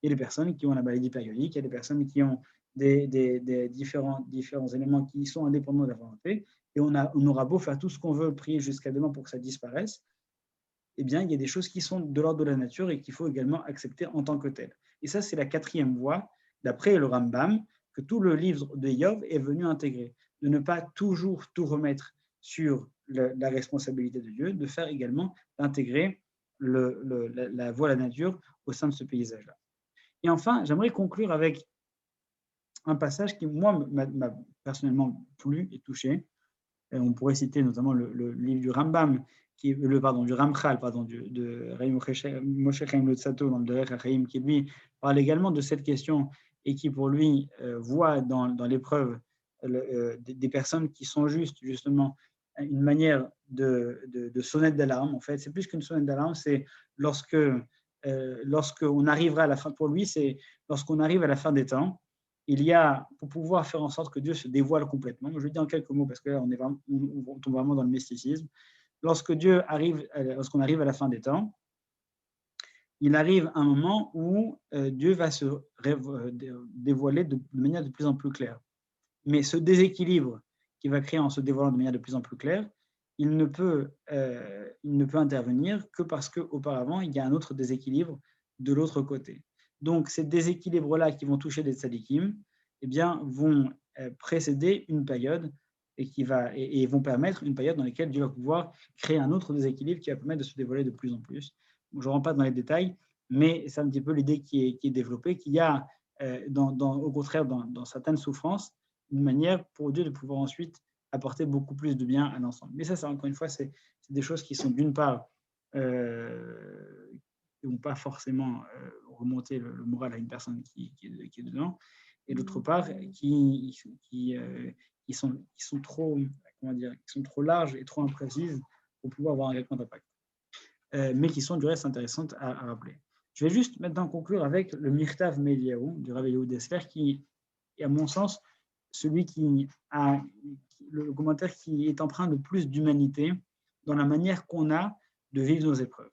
Il y a des personnes qui ont la maladie périodique, il y a des personnes qui ont des différents éléments qui sont indépendants de la volonté, et on aura beau faire tout ce qu'on veut, prier jusqu'à demain pour que ça disparaisse, eh bien, il y a des choses qui sont de l'ordre de la nature et qu'il faut également accepter en tant que telles. Et ça, c'est la quatrième voie, d'après le Rambam, que tout le livre de Iyov est venu intégrer, de ne pas toujours tout remettre sur la responsabilité de Dieu, de faire également, d'intégrer la voie de la nature au sein de ce paysage-là. Et enfin, j'aimerais conclure avec un passage qui, moi, m'a personnellement plu et touché. Et on pourrait citer notamment le livre du Rambam, du Ramchal, de Moshe Chaim Lotsato, dans le Derech HaChaim, qui lui parle également de cette question et qui pour lui voit dans l'épreuve des personnes qui sont justement une manière de sonnette d'alarme. En fait, c'est plus qu'une sonnette d'alarme, c'est lorsqu'on arrivera à la fin, pour lui, c'est lorsqu'on arrive à la fin des temps, il y a, pour pouvoir faire en sorte que Dieu se dévoile complètement, je le dis en quelques mots parce que là, on tombe vraiment dans le mysticisme, lorsqu'on arrive à la fin des temps, il arrive un moment où Dieu va se dévoiler de manière de plus en plus claire. Mais ce déséquilibre qu'il va créer en se dévoilant de manière de plus en plus claire, il ne peut intervenir que parce qu'auparavant, il y a un autre déséquilibre de l'autre côté. Donc, ces déséquilibres-là qui vont toucher des tzadikim, eh bien, vont précéder une période et vont permettre une période dans laquelle Dieu va pouvoir créer un autre déséquilibre qui va permettre de se dévoiler de plus en plus. Je ne rentre pas dans les détails, mais c'est un petit peu l'idée qui est développée, qu'il y a, au contraire, dans certaines souffrances, une manière pour Dieu de pouvoir ensuite apporter beaucoup plus de bien à l'ensemble. Mais ça, encore une fois, c'est des choses qui sont d'une part qui ne vont pas forcément remonter le moral à une personne qui est dedans, et d'autre part, qui sont trop, qui sont trop larges et trop imprécises pour pouvoir avoir un quelconque impact. Mais qui sont du reste intéressantes à rappeler. Je vais juste maintenant conclure avec le Mirtav Meliaou du Rav Yehuda Esler, qui est, à mon sens, celui qui a le commentaire qui est empreint de plus d'humanité dans la manière qu'on a de vivre nos épreuves.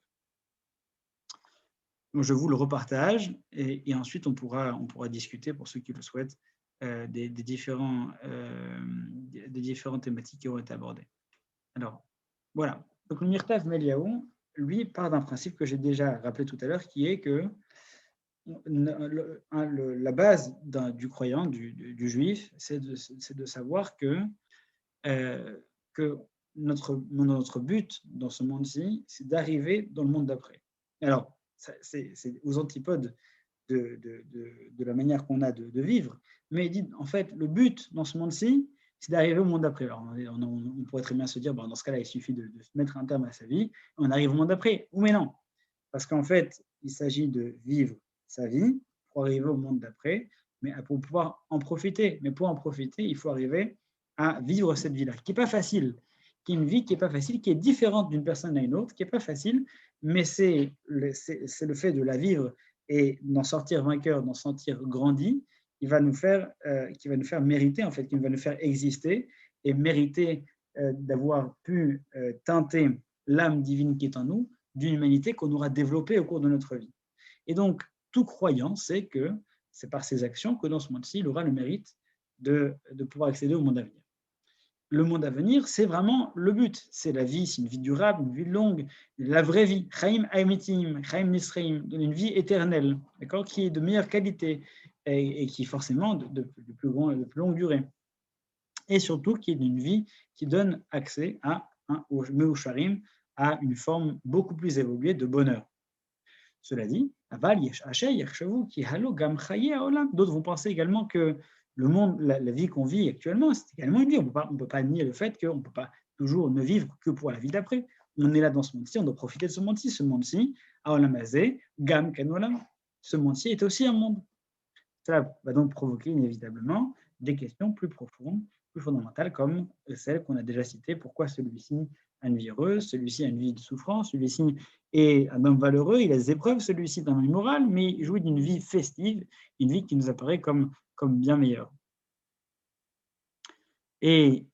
Donc, je vous le repartage et ensuite on pourra discuter, pour ceux qui le souhaitent, des différentes thématiques qui ont été abordées. Alors, voilà. Donc, le Mirtav Meliaou, lui, part d'un principe que j'ai déjà rappelé tout à l'heure, qui est que la base du croyant, du juif, c'est de savoir que notre but dans ce monde-ci, c'est d'arriver dans le monde d'après. Alors, c'est aux antipodes de la manière qu'on a de vivre, mais il dit, en fait, le but dans ce monde-ci, c'est d'arriver au monde d'après. Alors, on pourrait très bien se dire, bon, dans ce cas-là, il suffit de mettre un terme à sa vie, on arrive au monde d'après. Ou mais non, parce qu'en fait, il s'agit de vivre sa vie pour arriver au monde d'après, mais pour pouvoir en profiter. Mais pour en profiter, il faut arriver à vivre cette vie-là, qui n'est pas facile, qui est une vie qui n'est pas facile, qui est différente d'une personne à une autre, qui n'est pas facile, mais c'est le fait de la vivre et d'en sortir vainqueur, d'en sortir grandi, qui va nous faire mériter, en fait, qui va nous faire exister et mériter d'avoir pu teinter l'âme divine qui est en nous, d'une humanité qu'on aura développée au cours de notre vie. Et donc, tout croyant sait que c'est par ses actions que dans ce monde-ci, il aura le mérite de pouvoir accéder au monde à venir. Le monde à venir, c'est vraiment le but. C'est la vie, c'est une vie durable, une vie longue, la vraie vie. Chaim Haimitim, Chaim Nisraim, une vie éternelle, d'accord, qui est de meilleure qualité et qui forcément de plus longue durée. Et surtout, qui est une vie qui donne accès à au Meusharim, à une forme beaucoup plus évoluée de bonheur. Cela dit, d'autres vont penser également que le monde, la vie qu'on vit actuellement, c'est également une vie. On ne peut pas nier le fait qu'on ne peut pas toujours ne vivre que pour la vie d'après. On est là dans ce monde-ci, on doit profiter de ce monde-ci. Ce monde-ci, ce monde-ci est aussi un monde. Cela va donc provoquer inévitablement des questions plus profondes, plus fondamentales, comme celles qu'on a déjà citées. Pourquoi celui-ci a une vie heureuse, celui-ci a une vie de souffrance, celui-ci est un homme valeureux, il a des épreuves, celui-ci est un homme immoral, mais il jouit d'une vie festive, une vie qui nous apparaît comme bien meilleure. Et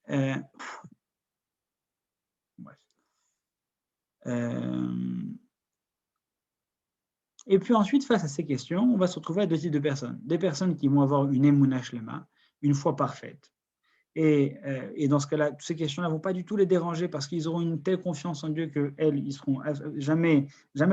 et puis ensuite, face à ces questions, on va se retrouver à deux types de personnes. Des personnes qui vont avoir une émouna shlema, une foi parfaite. Et dans ce cas-là, toutes ces questions-là ne vont pas du tout les déranger parce qu'ils auront une telle confiance en Dieu qu'elles, ils ne seront jamais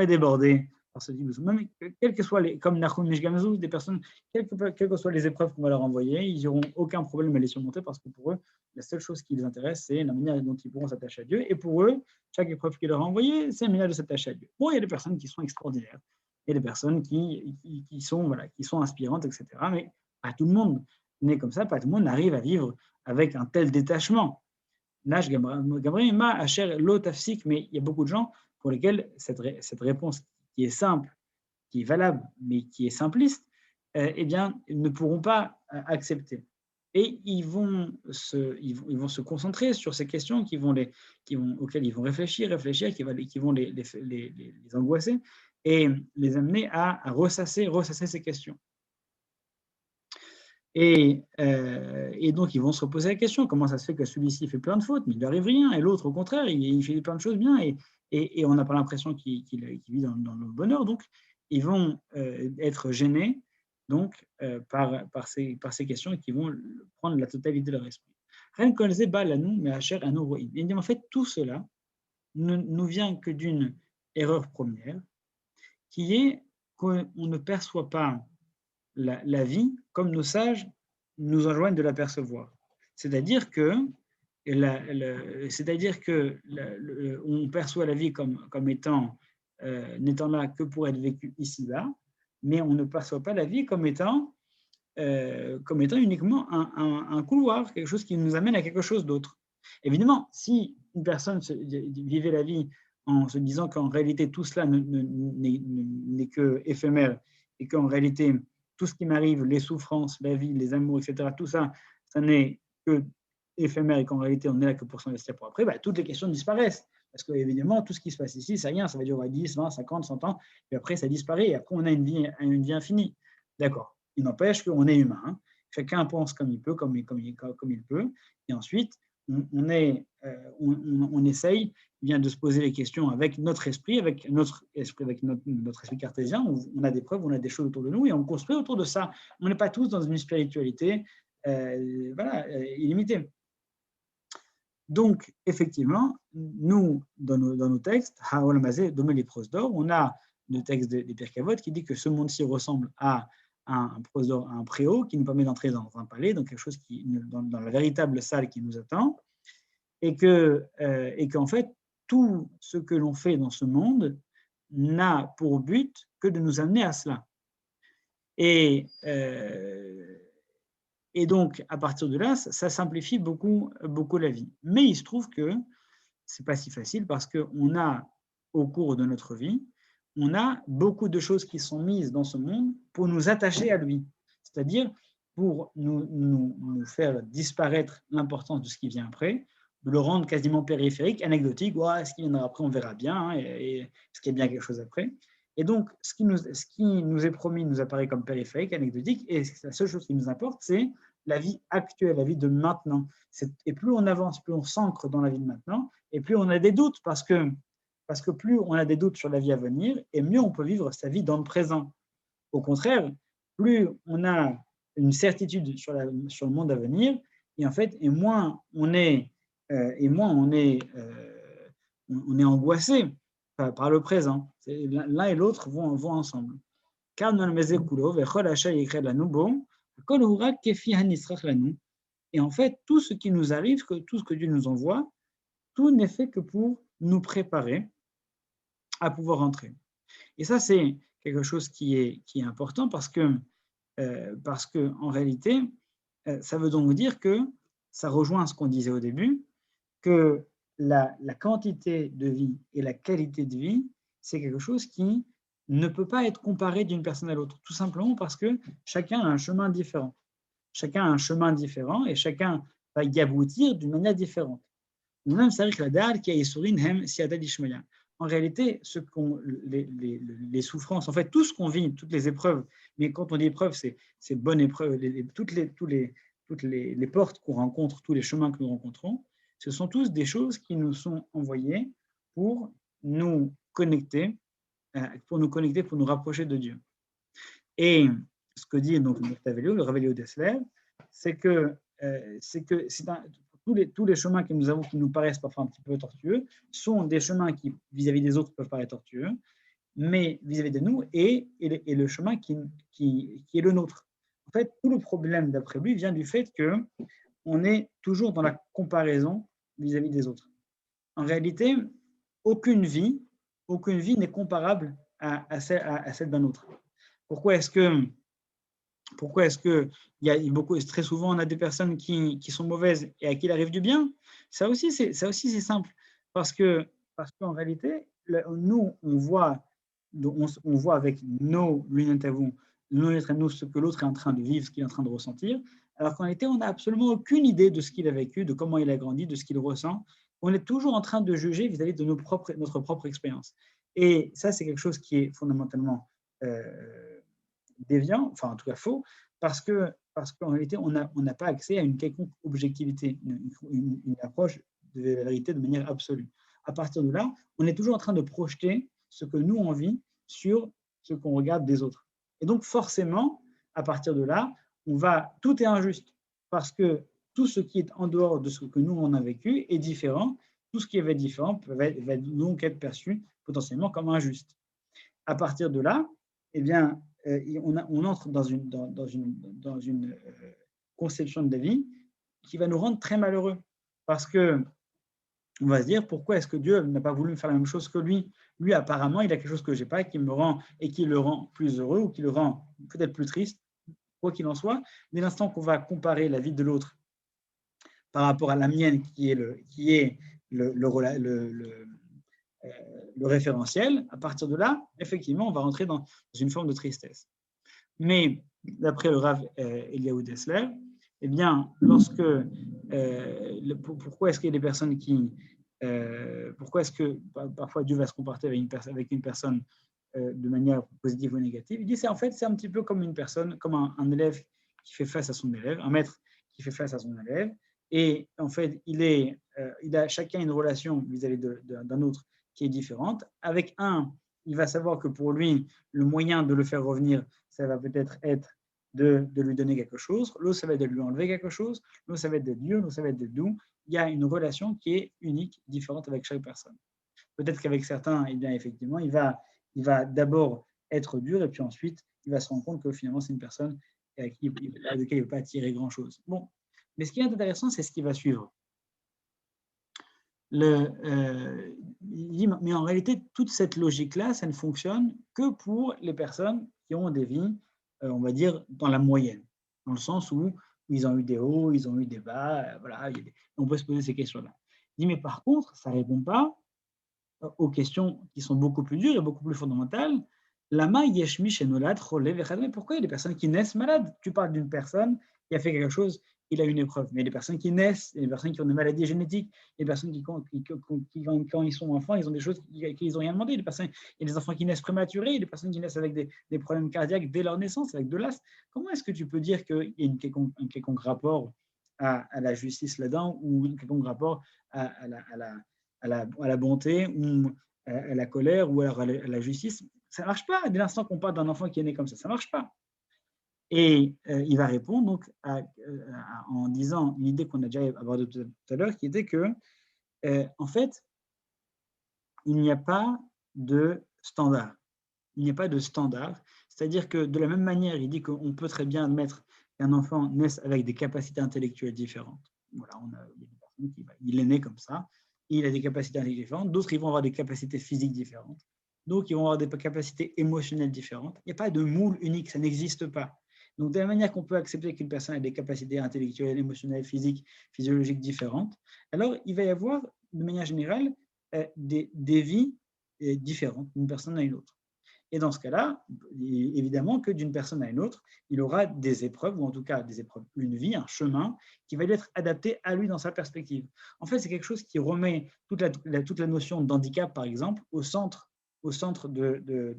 débordés par ce type de choses. Même quelles que soient comme Nachum Mishgamzou, des personnes, quelles que soient les épreuves qu'on va leur envoyer, ils n'auront aucun problème à les surmonter parce que pour eux, la seule chose qui les intéresse, c'est la manière dont ils pourront s'attacher à Dieu. Et pour eux, chaque épreuve qu'il leur a envoyée, c'est la manière de s'attacher à Dieu. Bon, il y a des personnes qui sont extraordinaires. Il y a des personnes qui sont inspirantes, etc. Mais pas tout le monde n'est comme ça, pas tout le monde arrive à vivre avec un tel détachement. Nash Gabriel, Asher Lo Tafsik, mais il y a beaucoup de gens pour lesquels cette réponse qui est simple, qui est valable, mais qui est simpliste, eh bien, ils ne pourront pas accepter. Et ils vont se concentrer sur ces questions auxquelles ils vont réfléchir, qui vont les angoisser et les amener à ressasser ces questions. Et donc, ils vont se poser la question, comment ça se fait que celui-ci fait plein de fautes, mais il ne lui arrive rien, et l'autre, au contraire, il fait plein de choses bien, et on n'a pas l'impression qu'il vit dans le bonheur. Donc, ils vont être gênés donc, par ces questions et qui vont prendre la totalité de leur esprit. Et en fait, tout cela ne nous vient que d'une erreur première, qui est qu'on ne perçoit pas la vie comme nos sages nous enjoignent de l'apercevoir. C'est-à-dire que on perçoit la vie comme étant n'étant là que pour être vécue ici-bas, mais on ne perçoit pas la vie comme étant uniquement un couloir, quelque chose qui nous amène à quelque chose d'autre. Évidemment, si une personne vivait la vie en se disant qu'en réalité tout cela n'est que éphémère et qu'en réalité tout ce qui m'arrive, les souffrances, la vie, les amours, etc., tout ça, ça n'est que éphémère et qu'en réalité on n'est là que pour s'investir pour après, toutes les questions disparaissent. Parce qu'évidemment, tout ce qui se passe ici, c'est rien, ça va durer 10, 20, 50, 100 ans, et après ça disparaît, et après on a une vie infinie. D'accord. Il n'empêche qu'on est humain. Hein. Chacun pense comme il peut, comme il peut, et ensuite on essaye bien de se poser les questions avec notre esprit, avec notre esprit cartésien. On a des preuves, on a des choses autour de nous et on construit autour de ça. On n'est pas tous dans une spiritualité illimitée. Donc, effectivement, nous, dans nos textes, on a de texte des Pirkei Avot qui dit que ce monde-ci ressemble à un préau qui nous permet d'entrer dans un palais, dans quelque chose dans la véritable salle qui nous attend, et qu'en fait, tout ce que l'on fait dans ce monde n'a pour but que de nous amener à cela. Et donc, à partir de là, ça simplifie beaucoup, beaucoup la vie. Mais il se trouve que ce n'est pas si facile parce qu'on a, au cours de notre vie, on a beaucoup de choses qui sont mises dans ce monde pour nous attacher à lui, c'est-à-dire pour nous faire disparaître l'importance de ce qui vient après, de le rendre quasiment périphérique, anecdotique, ouais, ce qui viendra après, on verra bien, hein, et ce qui est bien quelque chose après. Et donc, ce qui nous est promis nous apparaît comme périphérique, anecdotique, et la seule chose qui nous importe, c'est la vie actuelle, la vie de maintenant. Et plus on avance, plus on s'ancre dans la vie de maintenant, et plus on a des doutes, parce que plus on a des doutes sur la vie à venir, et mieux on peut vivre sa vie dans le présent. Au contraire, plus on a une certitude sur le monde à venir, et en fait, et moins on est angoissé par le présent. L'un et l'autre vont ensemble. Et en fait, tout ce qui nous arrive, tout ce que Dieu nous envoie, tout n'est fait que pour nous préparer à pouvoir entrer. Et ça, c'est quelque chose qui est important parce que en réalité, ça veut donc dire que ça rejoint ce qu'on disait au début, que la quantité de vie et la qualité de vie, c'est quelque chose qui ne peut pas être comparé d'une personne à l'autre, tout simplement parce que chacun a un chemin différent. Chacun a un chemin différent et chacun va y aboutir d'une manière différente. En réalité, les souffrances, en fait, tout ce qu'on vit, toutes les épreuves, mais quand on dit épreuve, c'est bonne épreuve, toutes les portes qu'on rencontre, tous les chemins que nous rencontrons, ce sont tous des choses qui nous sont envoyées pour nous connecter, pour nous rapprocher de Dieu. Et ce que dit donc le Rav Eliyahu Dessler, c'est que tous les chemins que nous avons qui nous paraissent parfois un petit peu tortueux sont des chemins qui, vis-à-vis des autres, peuvent paraître tortueux, mais vis-à-vis de nous, et le chemin qui est le nôtre. En fait, tout le problème, d'après lui, vient du fait qu'on est toujours dans la comparaison vis-à-vis des autres. En réalité, aucune vie n'est comparable à celle d'un autre. Pourquoi est-ce que très souvent on a des personnes qui sont mauvaises et à qui il arrive du bien? Ça aussi c'est simple parce qu'en réalité nous on voit avec nos lunettes à nous ce que l'autre est en train de vivre, ce qu'il est en train de ressentir, alors qu'en réalité on n'a absolument aucune idée de ce qu'il a vécu, de comment il a grandi, de ce qu'il ressent. On est toujours en train de juger vis-à-vis de notre propre expérience. Et ça c'est quelque chose qui est fondamentalement déviant, enfin en tout cas faux, parce qu'en réalité, on n'a pas accès à une quelconque objectivité, une approche de la vérité de manière absolue. À partir de là, on est toujours en train de projeter ce que nous on vit sur ce qu'on regarde des autres. Et donc forcément, à partir de là, tout est injuste, parce que tout ce qui est en dehors de ce que nous on a vécu est différent. Tout ce qui est différent va donc être perçu potentiellement comme injuste. À partir de là, eh bien, on entre dans une conception de la vie qui va nous rendre très malheureux. Parce qu'on va se dire, pourquoi est-ce que Dieu n'a pas voulu me faire la même chose que lui? Lui, apparemment, il a quelque chose que je n'ai pas, qui le rend plus heureux ou qui le rend peut-être plus triste, quoi qu'il en soit. Dès l'instant qu'on va comparer la vie de l'autre par rapport à la mienne, qui est le référentiel, à partir de là, effectivement, on va rentrer dans une forme de tristesse. Mais, d'après le Rav Eliyahu Dessler, eh bien, pourquoi est-ce qu'il y a des personnes pourquoi est-ce que parfois Dieu va se comporter avec une personne de manière positive ou négative? Il dit, c'est un petit peu comme une personne, comme un élève qui fait face à son élève, un maître qui fait face à son élève, et en fait, il a chacun une relation vis-à-vis d'un autre qui est différente. Avec un, il va savoir que pour lui, le moyen de le faire revenir, ça va peut-être être de lui donner quelque chose. L'autre, ça va être de lui enlever quelque chose. L'autre, ça va être de Dieu. L'autre, ça va être de nous. Il y a une relation qui est unique, différente avec chaque personne. Peut-être qu'avec certains, eh bien, effectivement, il va il va d'abord être dur et puis ensuite, il va se rendre compte que finalement, c'est une personne de laquelle il ne va pas tirer grand-chose. Bon, mais ce qui est intéressant, c'est ce qui va suivre. Mais en réalité, toute cette logique-là, ça ne fonctionne que pour les personnes qui ont des vies, on va dire, dans la moyenne, dans le sens où ils ont eu des hauts, ils ont eu des bas, voilà, on peut se poser ces questions-là. Il dit, mais par contre, ça ne répond pas aux questions qui sont beaucoup plus dures et beaucoup plus fondamentales. Lama yeshmi shenolad chole vechadme. Pourquoi il y a des personnes qui naissent malades? Tu parles d'une personne qui a fait quelque chose, il a une épreuve. Mais il y a des personnes qui naissent, il y a des personnes qui ont des maladies génétiques, il y a des personnes qui quand ils sont enfants, ils ont des choses qu'ils n'ont rien demandé. Il y a des enfants qui naissent prématurés, il y a des personnes qui naissent avec des problèmes cardiaques dès leur naissance, avec de l'asthme. Comment est-ce que tu peux dire qu'il y a un quelconque rapport à la justice là-dedans ou un quelconque rapport à la bonté ou à la colère ou à la justice? Ça ne marche pas. Dès l'instant qu'on parle d'un enfant qui est né comme ça ne marche pas. Et il va répondre donc en disant une idée qu'on a déjà abordée tout à l'heure, qui était que, en fait, il n'y a pas de standard. Il n'y a pas de standard. C'est-à-dire que de la même manière, il dit qu'on peut très bien admettre qu'un enfant naisse avec des capacités intellectuelles différentes. Voilà, il y a des personnes il est né comme ça, il a des capacités intellectuelles différentes, d'autres ils vont avoir des capacités physiques différentes, d'autres ils vont avoir des capacités émotionnelles différentes. Il n'y a pas de moule unique, ça n'existe pas. Donc, de la manière qu'on peut accepter qu'une personne a des capacités intellectuelles, émotionnelles, physiques, physiologiques différentes, alors il va y avoir, de manière générale, des vies différentes d'une personne à une autre. Et dans ce cas-là, évidemment que d'une personne à une autre, il aura des épreuves, ou en tout cas des épreuves, une vie, un chemin, qui va lui être adapté à lui dans sa perspective. En fait, c'est quelque chose qui remet toute la notion d'handicap, par exemple, au centre de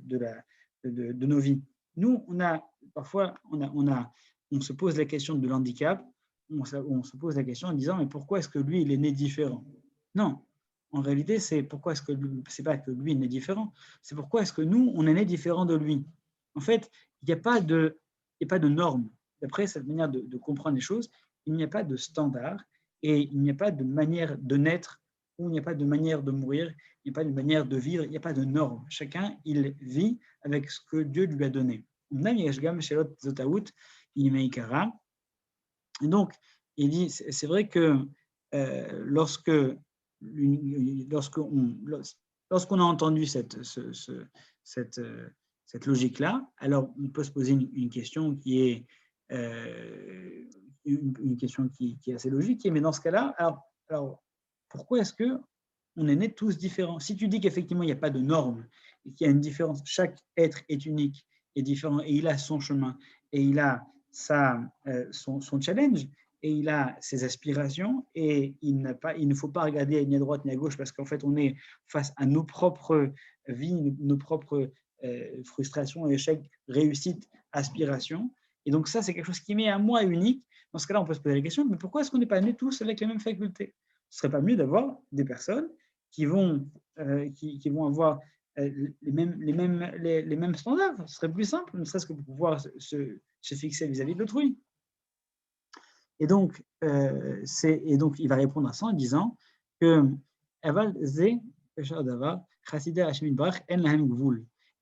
nos vies. Nous, parfois, on se pose la question de l'handicap, on se pose la question en disant, mais pourquoi est-ce que lui, il est né différent? Non. En réalité, c'est pourquoi est-ce que c'est pas que lui il est différent, c'est pourquoi est-ce que nous on est né différent de lui. En fait, il n'y a pas de normes. D'après cette manière de comprendre les choses, il n'y a pas de standard et il n'y a pas de manière de naître ou il n'y a pas de manière de mourir, il n'y a pas de manière de vivre, il n'y a pas de normes. Chacun il vit avec ce que Dieu lui a donné. Et donc, il dit, c'est vrai que lorsqu'on a entendu cette logique-là, alors on peut se poser une question qui est une question qui est assez logique, mais dans ce cas-là, alors pourquoi est-ce qu'on est nés tous différents? Si tu dis qu'effectivement il n'y a pas de normes, et qu'il y a une différence, chaque être est unique, est différent, et il a son chemin, et il a son challenge, et il a ses aspirations, et il ne faut pas regarder ni à droite ni à gauche, parce qu'en fait, on est face à nos propres vies, nos propres frustrations, échecs, réussites, aspirations. Et donc ça, c'est quelque chose qui met un moi unique. Dans ce cas-là, on peut se poser la question, mais pourquoi est-ce qu'on n'est pas nés tous avec les mêmes facultés? Ce ne serait pas mieux d'avoir des personnes qui vont avoir les mêmes standards? Ce serait plus simple, ne serait-ce que pour pouvoir se fixer vis-à-vis de l'autrui. Et donc, il va répondre à ça en disant que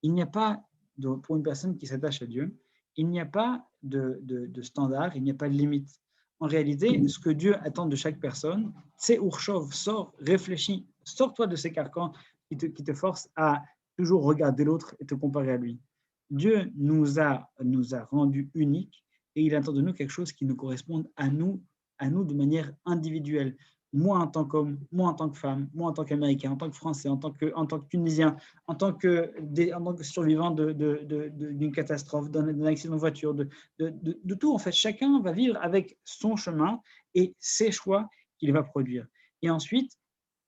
il n'y a pas, pour une personne qui s'attache à Dieu, il n'y a pas de standard, il n'y a pas de limite. En réalité, ce que Dieu attend de chaque personne, c'est Urshov, sors, réfléchis, sors-toi de ces carcans qui te forcent à toujours regarder l'autre et te comparer à lui. Dieu nous a rendus uniques et il attend de nous quelque chose qui nous corresponde à nous de manière individuelle. Moi en tant qu'homme, moi en tant que femme, moi en tant qu'Américain, en tant que Français, en tant que Tunisien, en tant que survivant d'une catastrophe, d'un accident de voiture, de tout. En fait, chacun va vivre avec son chemin et ses choix qu'il va produire. Et ensuite,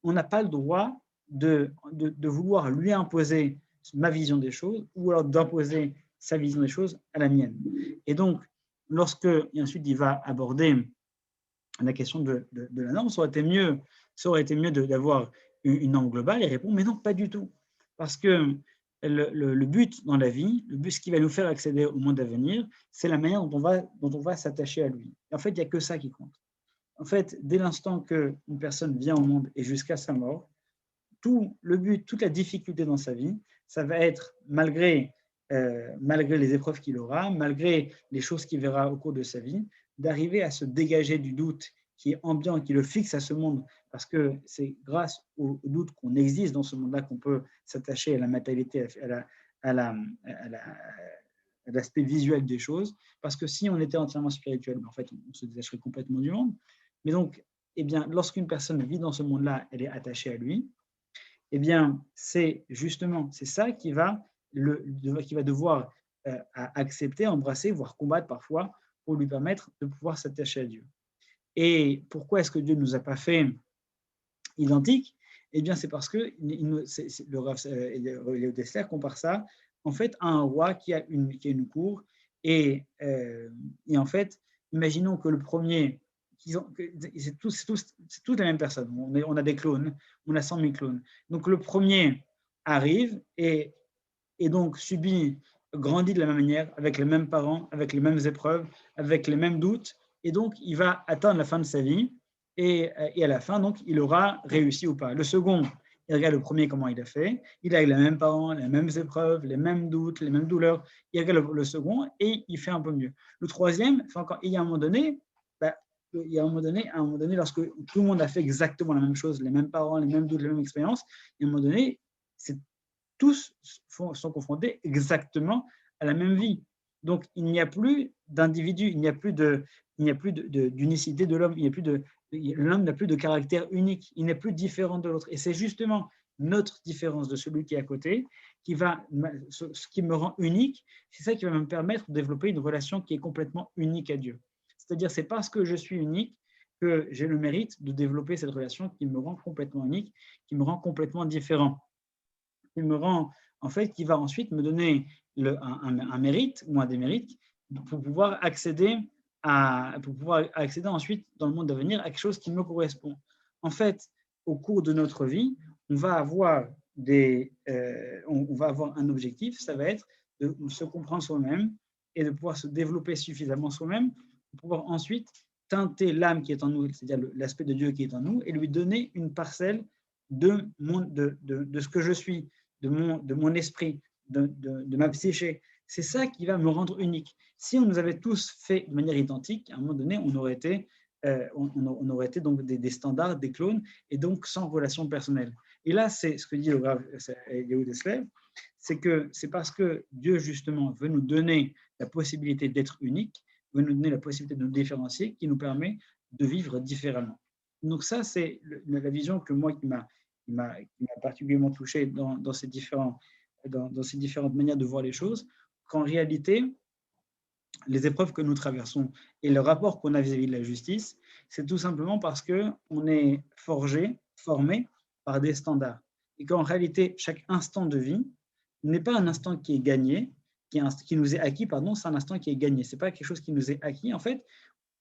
on n'a pas le droit de vouloir lui imposer ma vision des choses ou alors d'imposer sa vision des choses à la mienne. Et donc, et ensuite il va aborder la question de la norme, ça aurait été mieux d'avoir une norme globale, et répond, mais non, pas du tout. Parce que le but dans la vie, ce qui va nous faire accéder au monde à venir, c'est la manière dont on va s'attacher à lui. Et en fait, il n'y a que ça qui compte. En fait, dès l'instant qu'une personne vient au monde et jusqu'à sa mort, tout le but, toute la difficulté dans sa vie, ça va être, malgré les épreuves qu'il aura, malgré les choses qu'il verra au cours de sa vie, d'arriver à se dégager du doute qui est ambiant, qui le fixe à ce monde, parce que c'est grâce au doute qu'on existe dans ce monde-là qu'on peut s'attacher à la matérialité, à l'aspect visuel des choses, parce que si on était entièrement spirituel, en fait, on se détacherait complètement du monde. Mais donc, eh bien, lorsqu'une personne vit dans ce monde-là, elle est attachée à lui, eh bien, c'est ça qui va devoir accepter, embrasser, voire combattre parfois pour lui permettre de pouvoir s'attacher à Dieu. Et pourquoi est-ce que Dieu ne nous a pas fait identiques? Eh bien, c'est parce que le Rav Léo Dessler compare ça en fait à un roi qui a une cour et en fait, imaginons que le premier, c'est toutes les mêmes personnes, on a des clones, on a 100 000 clones. Donc le premier arrive et donc grandit de la même manière, avec les mêmes parents, avec les mêmes épreuves, avec les mêmes doutes, et donc il va atteindre la fin de sa vie, et à la fin, donc, il aura réussi ou pas. Le second, il regarde le premier comment il a fait, il a les mêmes parents, les mêmes épreuves, les mêmes doutes, les mêmes douleurs, il regarde le second et il fait un peu mieux. Le troisième, il y a un moment donné, lorsque tout le monde a fait exactement la même chose, les mêmes parents, les mêmes doutes, les mêmes expériences, à un moment donné, tous sont confrontés exactement à la même vie. Donc, il n'y a plus d'individu, il n'y a plus d'unicité de l'homme, l'homme n'a plus de caractère unique, il n'est plus différent de l'autre. Et c'est justement notre différence de celui qui est à côté ce qui me rend unique, c'est ça qui va me permettre de développer une relation qui est complètement unique à Dieu. C'est-à-dire, c'est parce que je suis unique que j'ai le mérite de développer cette relation qui me rend complètement unique, qui me rend complètement différent. Qui va ensuite me donner un mérite ou un démérite pour pouvoir accéder ensuite dans le monde à venir à quelque chose qui me correspond. En fait, au cours de notre vie, on va avoir un objectif, ça va être de se comprendre soi-même et de pouvoir se développer suffisamment soi-même pour pouvoir ensuite teinter l'âme qui est en nous, c'est-à-dire l'aspect de Dieu qui est en nous, et lui donner une parcelle de ce que je suis, de mon esprit, de ma psyché. C'est ça qui va me rendre unique. Si on nous avait tous fait de manière identique, à un moment donné, on aurait été donc des standards, des clones, et donc sans relation personnelle. Et là, c'est ce que dit le Rav Léo Dessler, c'est que c'est parce que Dieu, justement, veut nous donner la possibilité d'être unique, veut nous donner la possibilité de nous différencier, qui nous permet de vivre différemment. Donc ça, c'est la vision que moi, qui m'a particulièrement touché dans ces différentes manières de voir les choses, qu'en réalité, les épreuves que nous traversons et le rapport qu'on a vis-à-vis de la justice, c'est tout simplement parce qu'on est formé par des standards. Et qu'en réalité, chaque instant de vie n'est pas un instant qui est gagné, qui nous est acquis, c'est un instant qui est gagné. Ce n'est pas quelque chose qui nous est acquis. En fait,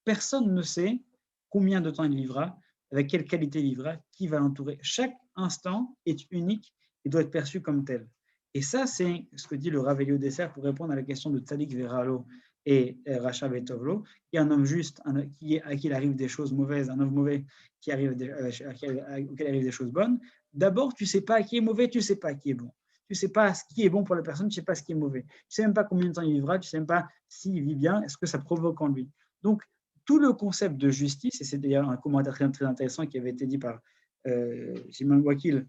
personne ne sait combien de temps il vivra, avec quelle qualité il vivra, qui va l'entourer. Chaque instant est unique et doit être perçu comme tel. Et ça, c'est ce que dit le Rav Léo Dessler pour répondre à la question de Tzadik Veralo et Racha Vetovlo, qui est un homme juste, à qui il arrive des choses mauvaises, un homme mauvais auquel arrivent des choses bonnes. D'abord, tu ne sais pas qui est mauvais, tu ne sais pas qui est bon. Tu ne sais pas ce qui est bon pour la personne, tu ne sais pas ce qui est mauvais. Tu ne sais même pas combien de temps il vivra, tu ne sais même pas s'il vit bien, est-ce que ça provoque en lui. Donc, tout le concept de justice, et c'est d'ailleurs un commentaire très, très intéressant qui avait été dit par Simon Wakil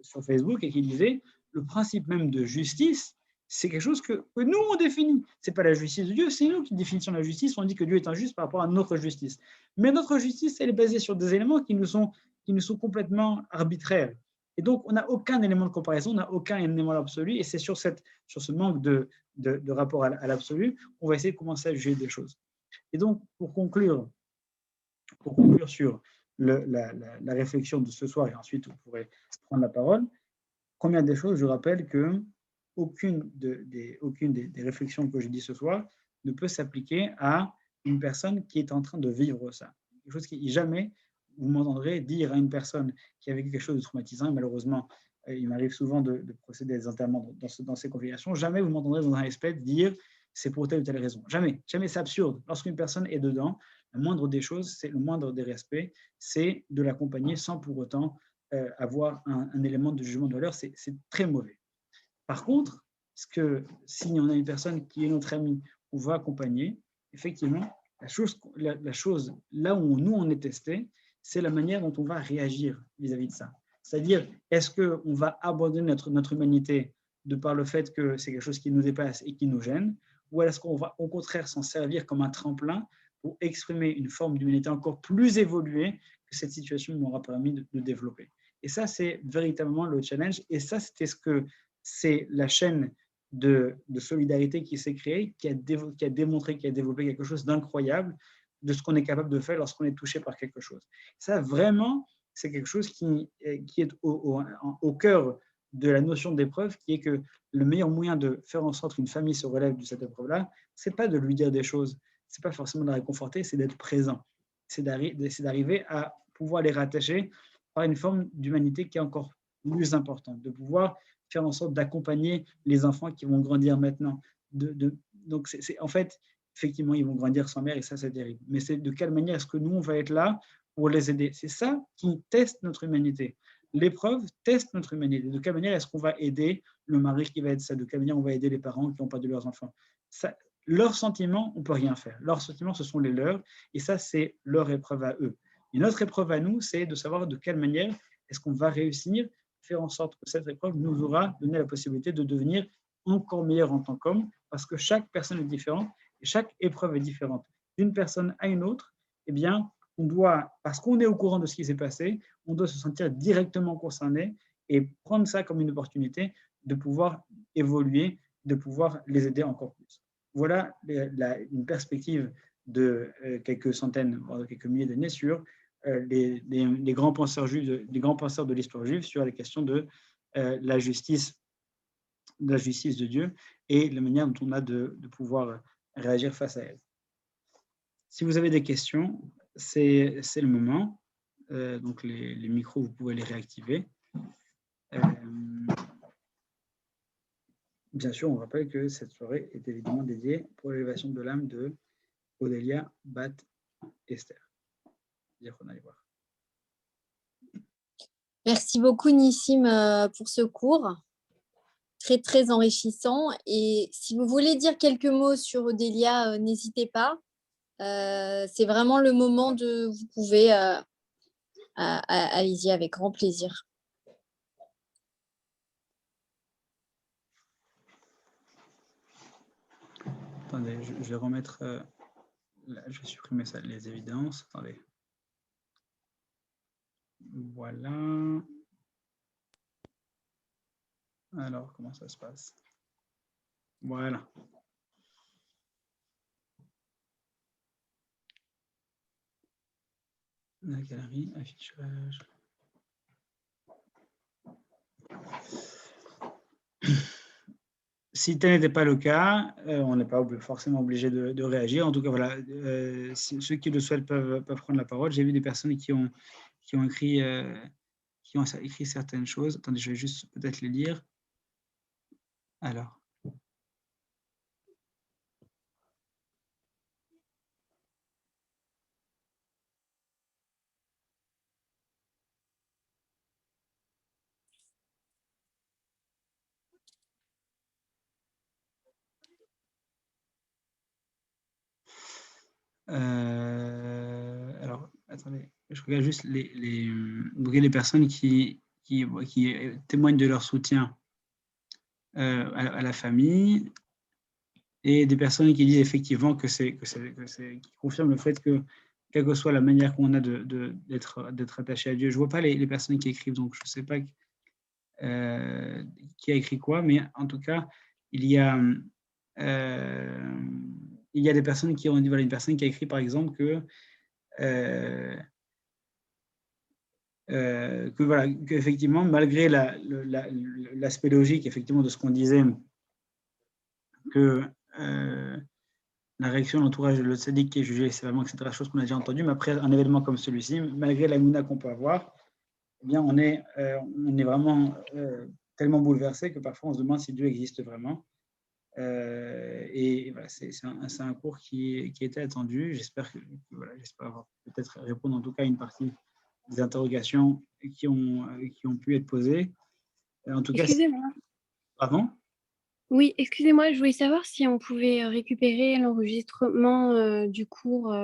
sur Facebook, et qui disait le principe même de justice, c'est quelque chose que nous, on définit. Ce n'est pas la justice de Dieu, c'est nous qui définissons la justice. On dit que Dieu est injuste par rapport à notre justice. Mais notre justice, elle est basée sur des éléments qui nous sont complètement arbitraires. Et donc, on n'a aucun élément de comparaison, on n'a aucun élément absolu, et c'est sur ce manque de rapport à l'absolu qu'on va essayer de commencer à juger des choses. Et donc, pour conclure sur la réflexion de ce soir, et ensuite on pourrait prendre la parole, première des choses, je rappelle que aucune des réflexions que je dis ce soir ne peut s'appliquer à une personne qui est en train de vivre ça. Quelque chose qui jamais vous m'entendrez dire à une personne qui a vécu quelque chose de traumatisant, et malheureusement, il m'arrive souvent de procéder à des enterrements dans ces configurations, jamais vous m'entendrez dans un espèce dire c'est pour telle ou telle raison. Jamais, c'est absurde. Lorsqu'une personne est dedans, la moindre des choses, c'est le moindre des respects, c'est de l'accompagner sans pour autant avoir un élément de jugement de valeur, c'est très mauvais. Par contre, si on a une personne qui est notre amie, on va accompagner, effectivement, la chose là où nous, on est testé, c'est la manière dont on va réagir vis-à-vis de ça. C'est-à-dire, est-ce qu'on va abandonner notre humanité de par le fait que c'est quelque chose qui nous dépasse et qui nous gêne, ou est-ce qu'on va au contraire s'en servir comme un tremplin pour exprimer une forme d'humanité encore plus évoluée que cette situation m'aura permis de développer. Et ça, c'est véritablement le challenge. Et ça, c'est la chaîne de solidarité qui s'est créée, qui a démontré, qui a développé quelque chose d'incroyable de ce qu'on est capable de faire lorsqu'on est touché par quelque chose. Ça, vraiment, c'est quelque chose qui est au cœur de la notion d'épreuve, qui est que le meilleur moyen de faire en sorte qu'une famille se relève de cette épreuve-là, c'est pas de lui dire des choses, c'est pas forcément de la réconforter, c'est d'être présent. C'est d'arriver à pouvoir les rattacher par une forme d'humanité qui est encore plus importante, de pouvoir faire en sorte d'accompagner les enfants qui vont grandir maintenant. Donc, en fait, effectivement, ils vont grandir sans mère et ça, c'est terrible. Mais c'est de quelle manière est-ce que nous, on va être là pour les aider? C'est ça qui teste notre humanité. L'épreuve teste notre humanité. De quelle manière est-ce qu'on va aider le mari qui va être ça? De quelle manière on va aider les parents qui n'ont pas de leurs enfants? Ça, leurs sentiments, on ne peut rien faire. Leurs sentiments, ce sont les leurs et ça, c'est leur épreuve à eux. Et notre épreuve à nous, c'est de savoir de quelle manière est-ce qu'on va réussir faire en sorte que cette épreuve nous aura donné la possibilité de devenir encore meilleur en tant qu'homme, parce que chaque personne est différente et chaque épreuve est différente. D'une personne à une autre, eh bien, on doit, parce qu'on est au courant de ce qui s'est passé, on doit se sentir directement concerné et prendre ça comme une opportunité de pouvoir évoluer, de pouvoir les aider encore plus. Voilà une perspective de quelques centaines, voire quelques milliers d'années sur les grands penseurs juifs, les grands penseurs de l'histoire juive sur les questions de la justice de Dieu et la manière dont on a de pouvoir réagir face à elle. Si vous avez des questions, c'est le moment. Donc les micros, vous pouvez les réactiver. Bien sûr, on rappelle que cette soirée est évidemment dédiée pour l'élévation de l'âme de Odélia Bat Esther. Dire qu'on allait voir. Merci beaucoup, Nissim, pour ce cours. Très, très enrichissant. Et si vous voulez dire quelques mots sur Odélia, n'hésitez pas. C'est vraiment le moment de... Vous pouvez... allez-y, avec grand plaisir. Attendez, je vais remettre... là, je vais supprimer ça, les évidences. Attendez. Voilà. Alors, comment ça se passe? Voilà. La galerie, affichage. Si tel n'était pas le cas, on n'est pas forcément obligé de réagir. En tout cas, voilà, ceux qui le souhaitent peuvent prendre la parole. J'ai vu des personnes qui ont écrit certaines choses. Attendez, je vais juste peut-être les lire. Alors. Alors, attendez, je regarde juste les personnes qui témoignent de leur soutien à la famille et des personnes qui disent effectivement qui confirment le fait que, quelle que soit la manière qu'on a d'être attaché à Dieu, je ne vois pas les personnes qui écrivent, donc je ne sais pas qui a écrit quoi, mais en tout cas, il y a des personnes qui ont dit, voilà, une personne qui a écrit par exemple que voilà, qu'effectivement, malgré l'aspect logique effectivement de ce qu'on disait, que la réaction de l'entourage de l'autre sadique qui est jugé sévèrement, etc., chose qu'on a déjà entendu, mais après un événement comme celui-ci, malgré la mouna qu'on peut avoir, eh bien, on est vraiment tellement bouleversé que parfois on se demande si Dieu existe vraiment. Et voilà, c'est un cours qui était attendu. J'espère avoir peut-être répondre en tout cas à une partie des interrogations qui ont pu être posées. En tout cas, Excusez-moi. pardon? Oui, excusez-moi, je voulais savoir si on pouvait récupérer l'enregistrement du cours